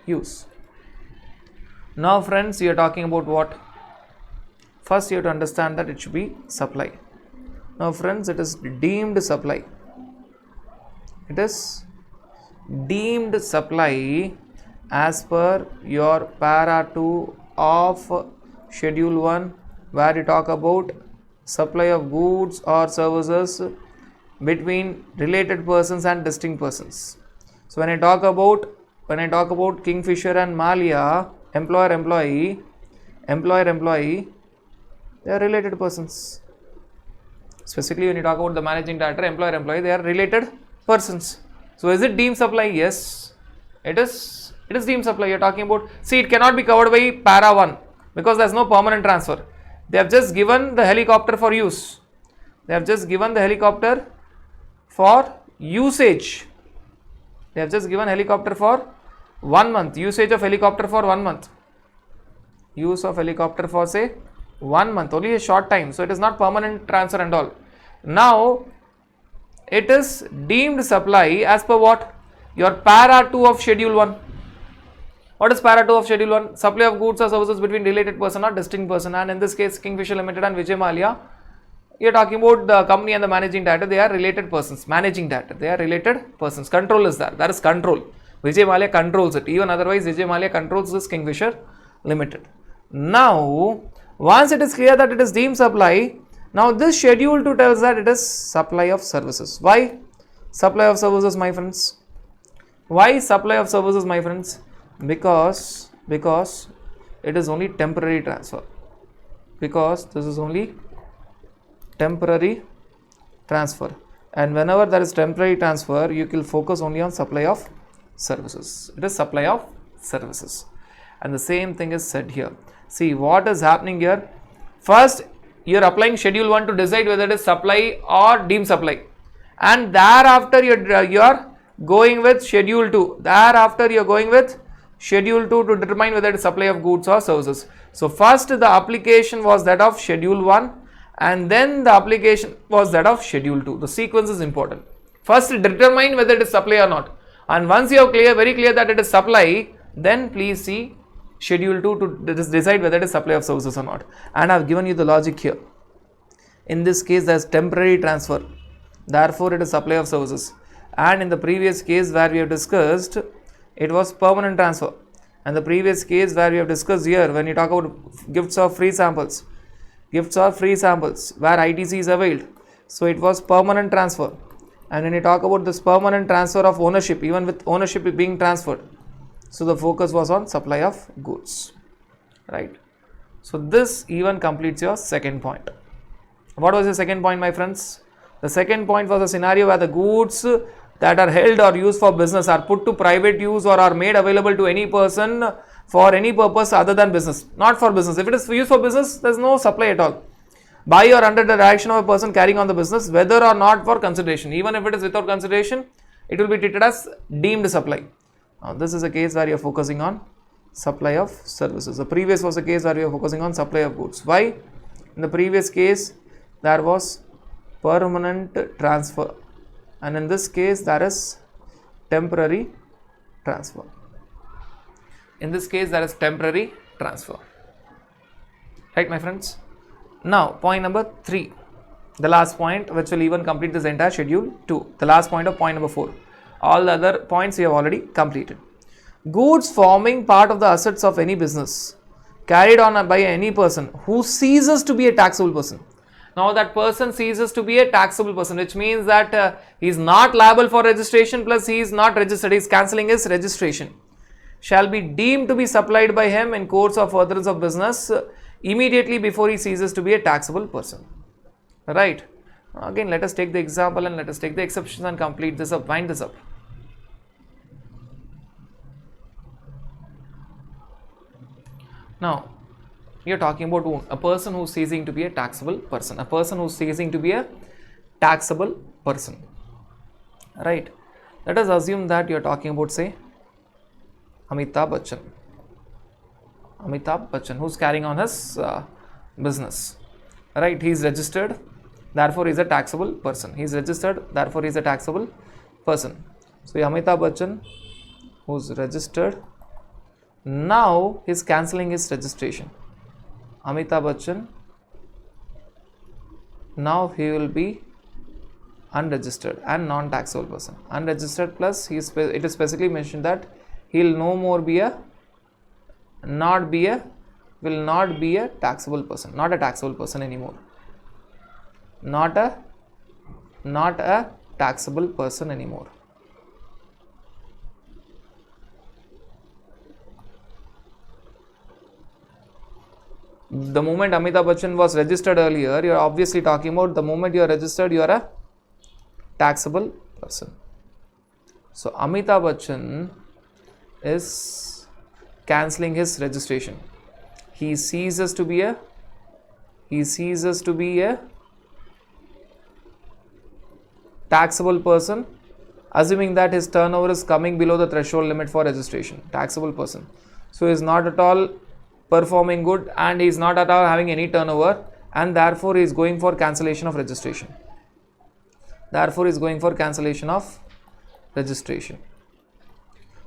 use. Now friends, you are talking about what? First you have to understand that it should be supply. Now friends, it is deemed supply. It is deemed supply as per your para 2 of schedule 1, where you talk about supply of goods or services between related persons and distinct persons. So when I talk about Kingfisher and Mallya, employer employee, they are related persons. Specifically when you talk about the managing director, employer employee, they are related persons. So is it deemed supply? Yes, it is deemed supply. You are talking about, see, it cannot be covered by para 1 because there is no permanent transfer. They have just given the helicopter for use. They have just given the helicopter for usage. They have just given helicopter for 1 month. Usage of helicopter for 1 month. Use of helicopter for say 1 month. Only a short time. So it is not permanent transfer and all. Now it is deemed supply as per what? Your para 2 of schedule 1. What is para 2 of schedule 1? Supply of goods or services between related person or distinct person. And in this case, Kingfisher Limited and Vijay Mallya, you are talking about the company and the managing director. They are related persons. Managing director, they are related persons. Control is there. That is control. Vijay Mallya controls it. Even otherwise, Vijay Mallya controls this Kingfisher Limited. Now, once it is clear that it is deemed supply, now this schedule 2 tells that it is supply of services. Why supply of services, my friends? Why supply of services, my friends? Because it is only temporary transfer. Because this is only temporary transfer, and whenever there is temporary transfer, you will focus only on supply of services. It is supply of services, and the same thing is said here. See what is happening here. First, you are applying schedule 1 to decide whether it is supply or deemed supply, and thereafter you are going with schedule 2. Thereafter you are going with schedule 2 to determine whether it is supply of goods or services. So first the application was that of schedule 1, and then the application was that of schedule 2. The sequence is important. First determine whether it is supply or not, and once you are very clear that it is supply, then please see schedule 2 to decide whether it is supply of services or not. And I have given you the logic here. In this case there is temporary transfer, therefore it is supply of services. And in the previous case where we have discussed, it was permanent transfer. And the previous case where we have discussed here, when you talk about gifts or free samples where ITC is availed, so it was permanent transfer. And when you talk about this permanent transfer of ownership, even with ownership being transferred, so the focus was on supply of goods, right? So this even completes your second point. What was the second point, my friends? The second point was a scenario where the goods that are held or used for business are put to private use or are made available to any person for any purpose other than business, not for business. If it is used for business, there is no supply at all. By or under the direction of a person carrying on the business, whether or not for consideration. Even if it is without consideration, it will be treated as deemed supply. Now this is a case where you are focusing on supply of services. The previous was a case where you are focusing on supply of goods. Why? In the previous case, there was permanent transfer, and in this case there is temporary transfer. In this case there is temporary transfer, right, my friends? Now point number 3. The last point which will even complete this entire schedule 2. The last point of point number 4. All the other points we have already completed. Goods forming part of the assets of any business carried on by any person who ceases to be a taxable person. Now that person ceases to be a taxable person, which means that he is not liable for registration plus he is not registered, he is cancelling his registration, shall be deemed to be supplied by him in course of furtherance of business immediately before he ceases to be a taxable person. Right. Again, let us take the example and let us take the exceptions and complete this up, wind this up. Now, we are talking about a person who is ceasing to be a taxable person. A person who is ceasing to be a taxable person. Right. Let us assume that you are talking about, say, Amitabh Bachchan. Amitabh Bachchan, who is carrying on his business. Right. He is registered, therefore he is a taxable person. He is registered, therefore he is a taxable person. So, Amitabh Bachchan, who is registered, now he is cancelling his registration. Amitabh Bachchan, now he will be unregistered and non-taxable person. Unregistered plus it is specifically mentioned that he will no more be a, will not be a taxable person, not a taxable person anymore. Not a taxable person anymore. The moment Amitabh Bachchan was registered earlier, you are obviously talking about the moment you are registered, you are a taxable person. So, Amitabh Bachchan is cancelling his registration. He ceases to be a taxable person, assuming that his turnover is coming below the threshold limit for registration. Taxable person. So, he is not at all performing good and he is not at all having any turnover, and therefore he is going for cancellation of registration.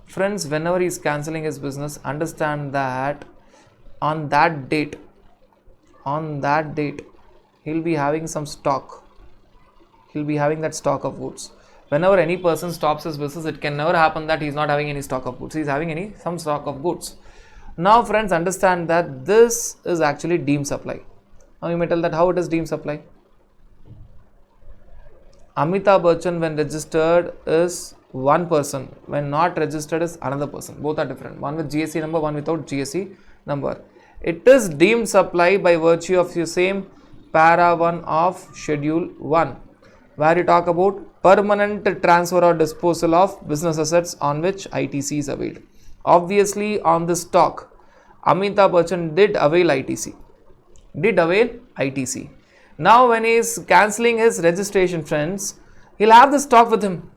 Friends, whenever he is cancelling his business, understand that on that date he will be having some stock. He will be having that stock of goods. Whenever any person stops his business, it can never happen that he is not having any stock of goods. He is having some stock of goods. Now, friends, understand that this is actually deemed supply. Now, you may tell that how it is deemed supply. Amitabh Bachchan, when registered, is one person. When not registered, is another person. Both are different. One with GST number, one without GST number. It is deemed supply by virtue of the same para 1 of schedule 1, where you talk about permanent transfer or disposal of business assets on which ITC is availed. Obviously, on this stock, Amitabh Bachchan did avail ITC. Now, when he is cancelling his registration, friends, he will have the stock with him.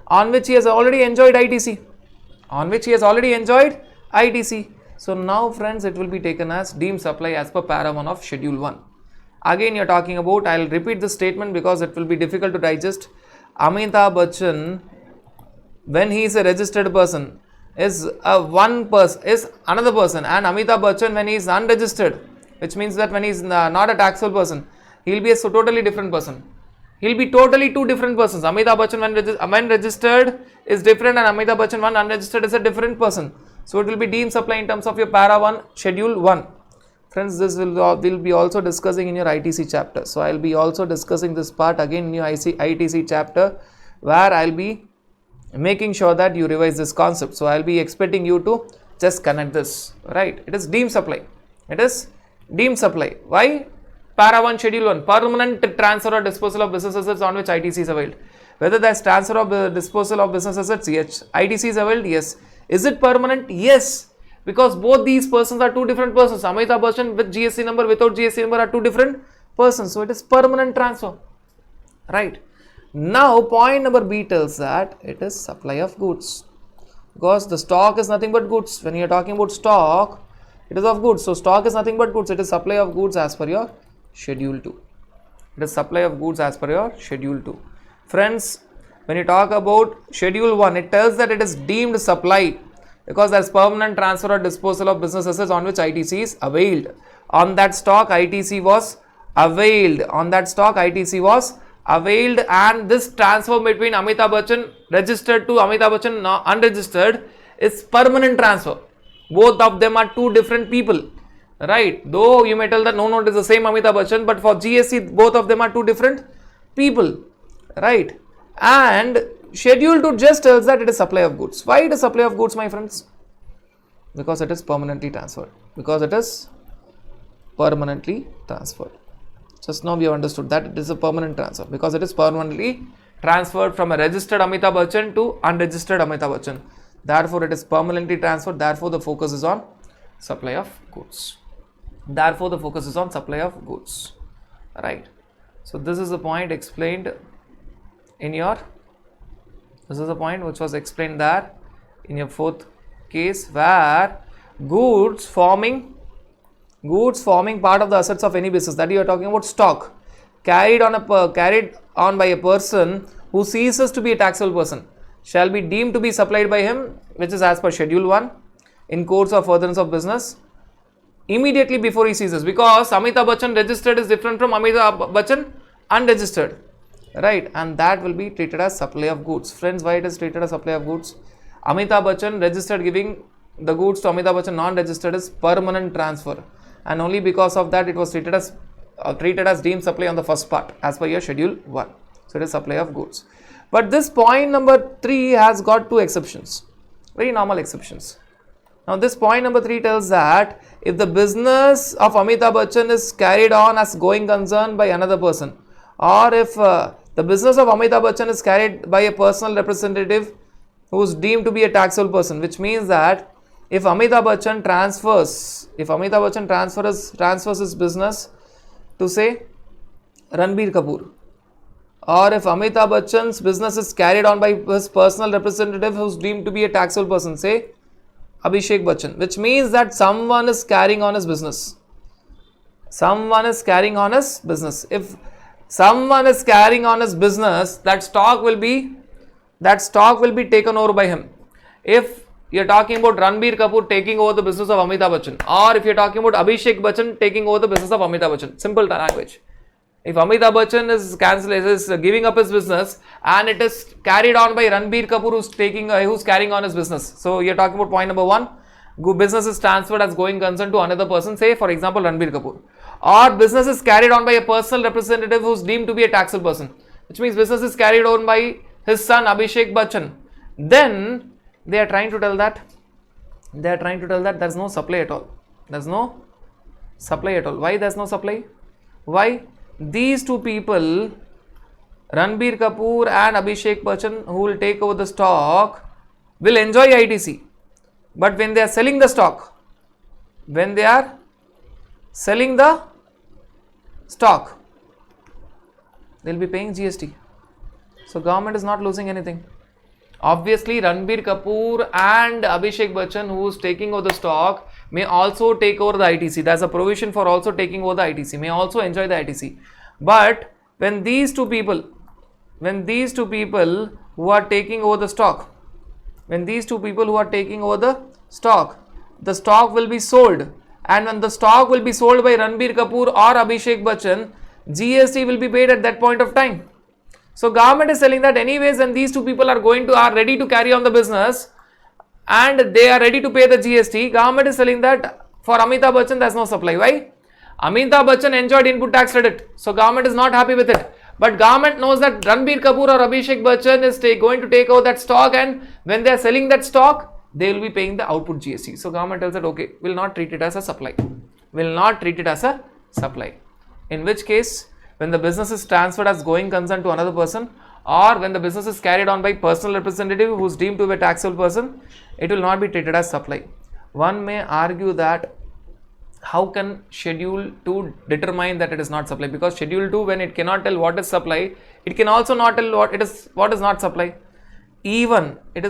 On which he has already enjoyed ITC. So, now, friends, it will be taken as deemed supply as per para 1 of schedule 1. Again, you are talking about, I will repeat this statement because it will be difficult to digest. Amitabh Bachchan, when he is a registered person, is another person, and Amitabh Bachchan, when he is unregistered, which means that when he is not a taxable person, he will be a totally different person. He will be totally two different persons. Amitabh Bachchan when registered is different, and Amitabh Bachchan when unregistered is a different person. So, it will be deemed supply in terms of your para 1 schedule 1. Friends, this will be also discussing in your ITC chapter. So, I will be also discussing this part again in your ITC chapter, where I will be making sure that you revise this concept. So, I will be expecting you to just connect this, right? It is deemed supply. Why? Para 1 schedule 1, permanent transfer or disposal of business assets on which ITC is availed. Whether there is transfer or disposal of business assets, yes. ITC is availed, yes. Is it permanent? Yes. Because both these persons are two different persons. Amitabh Bachchan with GST number, without GST number are two different persons. So, it is permanent transfer, right? Now, point number B tells that it is supply of goods, because the stock is nothing but goods. When you are talking about stock, it is of goods. So, stock is nothing but goods. It is supply of goods as per your schedule 2. Friends, when you talk about schedule 1, it tells that it is deemed supply because there is permanent transfer or disposal of business assets on which ITC is availed. on that stock ITC was availed, on that stock ITC was availed, and this transfer between Amitabh Bachchan registered to Amitabh Bachchan unregistered is permanent transfer. Both of them are two different people, right? Though you may tell that no, it is the same Amitabh Bachchan, but for GST both of them are two different people, right? And schedule 2 just tells that it is supply of goods. Why it is supply of goods, my friends? Because it is permanently transferred. Because it is permanently transferred. Just now we have understood that it is a permanent transfer because it is permanently transferred from a registered Amitabh Bachchan to unregistered Amitabh Bachchan. Therefore, it is permanently transferred. Therefore, the focus is on supply of goods. Therefore, the focus is on supply of goods. Right. So, this is the point explained in your, this is the point which was explained there in your fourth case, where goods forming part of the assets of any business, that you are talking about stock carried on by a person who ceases to be a taxable person shall be deemed to be supplied by him, which is as per schedule 1, in course of furtherance of business immediately before he ceases, because Amitabh Bachchan registered is different from Amitabh Bachchan unregistered, right? And that will be treated as supply of goods. Friends, why it is treated as supply of goods? Amitabh Bachchan registered giving the goods to Amitabh Bachchan non-registered is permanent transfer, and only because of that it was treated as deemed supply on the first part as per your schedule 1. So it is supply of goods. But this point number 3 has got 2 exceptions, very normal exceptions. Now this point number 3 tells that if the business of Amitabh Bachchan is carried on as going concern by another person, or if the business of Amitabh Bachchan is carried by a personal representative who is deemed to be a taxable person, which means that if Amitabh Bachchan transfers his business to say Ranbir Kapoor, or if Amitabh Bachchan's business is carried on by his personal representative who is deemed to be a taxable person, say Abhishek Bachchan, which means that someone is carrying on his business. Someone is carrying on his business. If someone is carrying on his business, that stock will be taken over by him. If you are talking about Ranbir Kapoor taking over the business of Amitabh Bachchan, or if you are talking about Abhishek Bachchan taking over the business of Amitabh Bachchan, simple language. If Amitabh Bachchan is giving up his business and it is carried on by Ranbir Kapoor who's carrying on his business. So you are talking about point number 1, business is transferred as going concern to another person, say for example Ranbir Kapoor, or business is carried on by a personal representative who's deemed to be a taxable person, which means business is carried on by his son Abhishek Bachchan. Then they are trying to tell that there's no supply at all. There's no supply at all. Why there's no supply? Why? These two people, Ranbir Kapoor and Abhishek Bachchan, who will take over the stock, will enjoy ITC. But when they are selling the stock, they'll be paying GST. So government is not losing anything. Obviously, Ranbir Kapoor and Abhishek Bachchan, who is taking over the stock, may also take over the ITC. There's a provision for also taking over the ITC, may also enjoy the ITC. But when these two people who are taking over the stock, the stock will be sold, and when the stock will be sold by Ranbir Kapoor or Abhishek Bachchan, GST will be paid at that point of time. So government is telling that anyways, when these two people are ready to carry on the business and they are ready to pay the GST, government is telling that for Amitabh Bachchan there is no supply. Why? Amitabh Bachchan enjoyed input tax credit, so government is not happy with it. But government knows that Ranbir Kapoor or Abhishek Bachchan is going to take over that stock, and when they are selling that stock, they will be paying the output GST. So government tells that okay, will not treat it as a supply. In which case, when the business is transferred as going concern to another person, or when the business is carried on by personal representative who is deemed to be a taxable person, it will not be treated as supply. One may argue that how can schedule 2 determine that it is not supply? Because schedule 2, when it cannot tell what is supply, it can also not tell what is not supply. Even it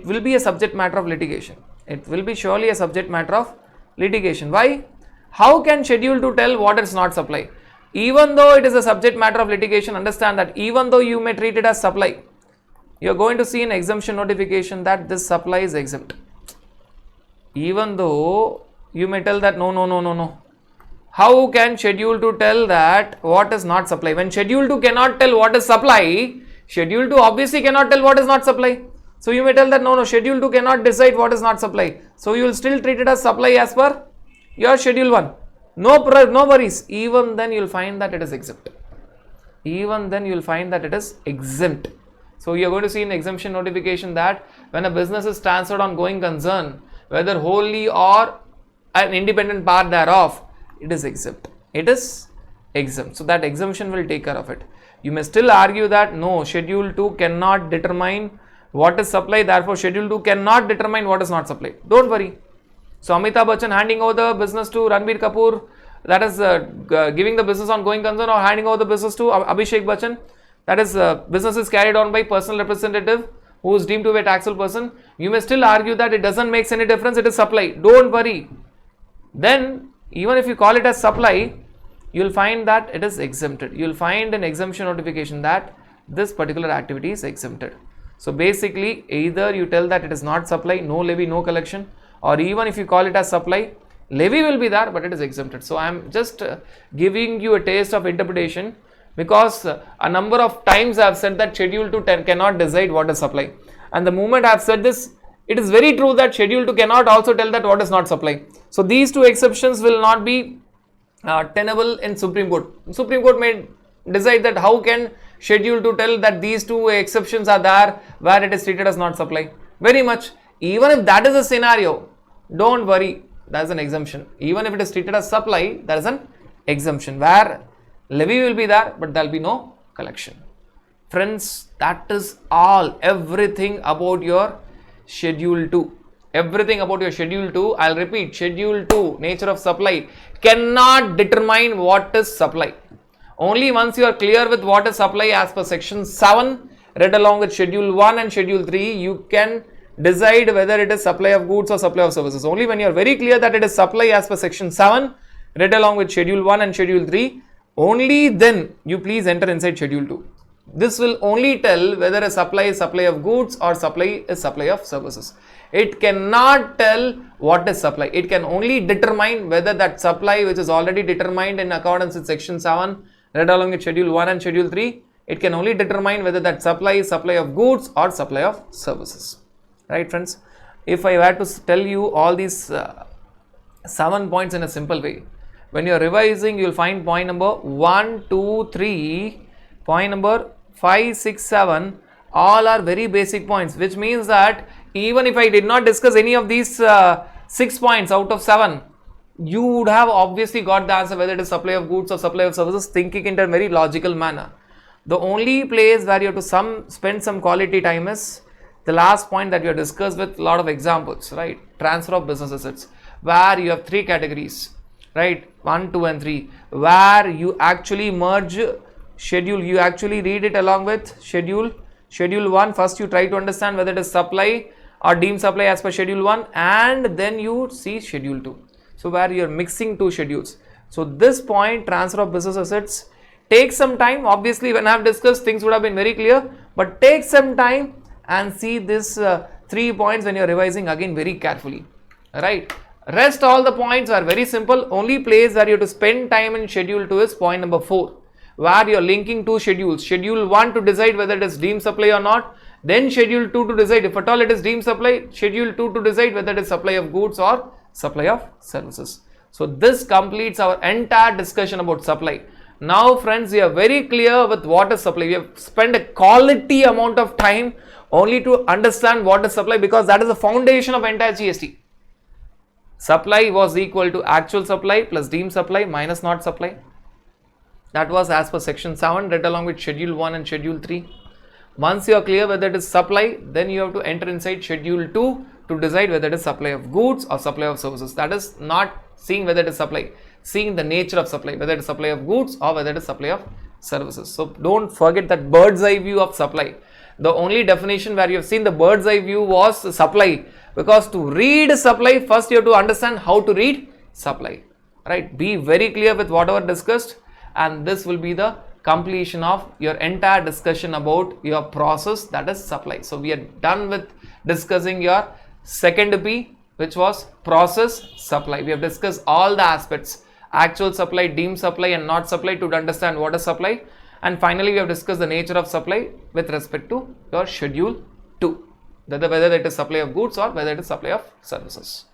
will be a subject matter of litigation. It will be surely a subject matter of litigation. Why? How can schedule 2 tell what is not supply? Even though it is a subject matter of litigation, understand that even though you may treat it as supply, you are going to see an exemption notification that this supply is exempt. Even though you may tell that no. How can schedule 2 tell that what is not supply? When schedule 2 cannot tell what is supply, schedule 2 obviously cannot tell what is not supply. So you may tell that no, schedule 2 cannot decide what is not supply. So you will still treat it as supply as per your schedule 1. No worries. Even then you will find that it is exempt. So you are going to see in exemption notification that when a business is transferred on going concern, whether wholly or an independent part thereof, it is exempt. So that exemption will take care of it. You may still argue that no, schedule 2 cannot determine what is supply, therefore schedule 2 cannot determine what is not supply. Don't worry. So Amitabh Bachchan handing over the business to Ranbir Kapoor, that is giving the business on going concern, or handing over the business to Abhishek Bachchan, that is business is carried on by personal representative who is deemed to be a taxable person. You may still argue that it doesn't make any difference, it is supply. Don't worry. Then even if you call it as supply, you will find that it is exempted. You will find an exemption notification that this particular activity is exempted. So basically, either you tell that it is not supply, no levy, no collection, or even if you call it as supply, levy will be there, but it is exempted. So I am just giving you a taste of interpretation, because a number of times I have said that schedule 2 cannot decide what is supply, and the moment I have said this, it is very true that schedule 2 cannot also tell that what is not supply. So these two exceptions will not be tenable in Supreme Court. Supreme Court may decide that how can schedule 2 tell that these two exceptions are there where it is treated as not supply. Very much. Even if that is a scenario, don't worry, there is an exemption. Even if it is treated as supply, there is an exemption where levy will be there, but there will be no collection. Friends, that is all, everything about your schedule 2. Everything about your schedule 2, I'll repeat, schedule 2, nature of supply, cannot determine what is supply. Only once you are clear with what is supply as per section 7, read along with schedule 1 and schedule 3, you can decide whether it is supply of goods or supply of services. Only when you are very clear that it is supply as per section 7, read along with schedule 1 and schedule 3, only then you please enter inside schedule 2. This will only tell whether a supply is supply of goods or supply is supply of services. It cannot tell what is supply. It can only determine whether that supply, which is already determined in accordance with section 7, read along with schedule 1 and schedule 3, it can only determine whether that supply is supply of goods or supply of services. Right, friends? If I were to tell you all these 7 points in a simple way, when you are revising, you will find point number 1, 2, 3, point number 5, 6, 7, all are very basic points, which means that even if I did not discuss any of these 6 points out of 7, you would have obviously got the answer whether it is supply of goods or supply of services, thinking in a very logical manner. The only place where you have to spend some quality time is the last point that you have discussed with a lot of examples, right? Transfer of business assets, where you have 3 categories, right? 1, 2 and 3, where you actually merge schedule, you actually read it along with schedule 1. First you try to understand whether it is supply or deemed supply as per schedule 1, and then you see schedule 2. So where you are mixing 2 schedules. So this point, transfer of business assets, takes some time. Obviously when I have discussed, things would have been very clear, but take some time and see this 3 points when you are revising again very carefully, right? Rest all the points are very simple. Only place where you have to spend time in schedule 2 is point number 4, where you are linking 2 schedules. Schedule 1 to decide whether it is deemed supply or not, then schedule 2 to decide if at all it is deemed supply, schedule 2 to decide whether it is supply of goods or supply of services. So this completes our entire discussion about supply. Now friends, we are very clear with what is supply. We have spent a quality amount of time only to understand what is supply, because that is the foundation of entire GST. Supply was equal to actual supply plus deemed supply minus not supply. That was as per section 7, read along with schedule 1 and schedule 3. Once you are clear whether it is supply, then you have to enter inside schedule 2 to decide whether it is supply of goods or supply of services. That is not seeing whether it is supply, seeing the nature of supply, whether it is supply of goods or whether it is supply of services. So don't forget that bird's eye view of supply. The only definition where you have seen the bird's eye view was supply, because to read supply, first you have to understand how to read supply, right? Be very clear with whatever discussed, and this will be the completion of your entire discussion about your process, that is supply. So we are done with discussing your second P, which was process supply. We have discussed all the aspects, actual supply, deemed supply and not supply, to understand what is supply. And finally, we have discussed the nature of supply with respect to your schedule 2, whether it is supply of goods or whether it is supply of services.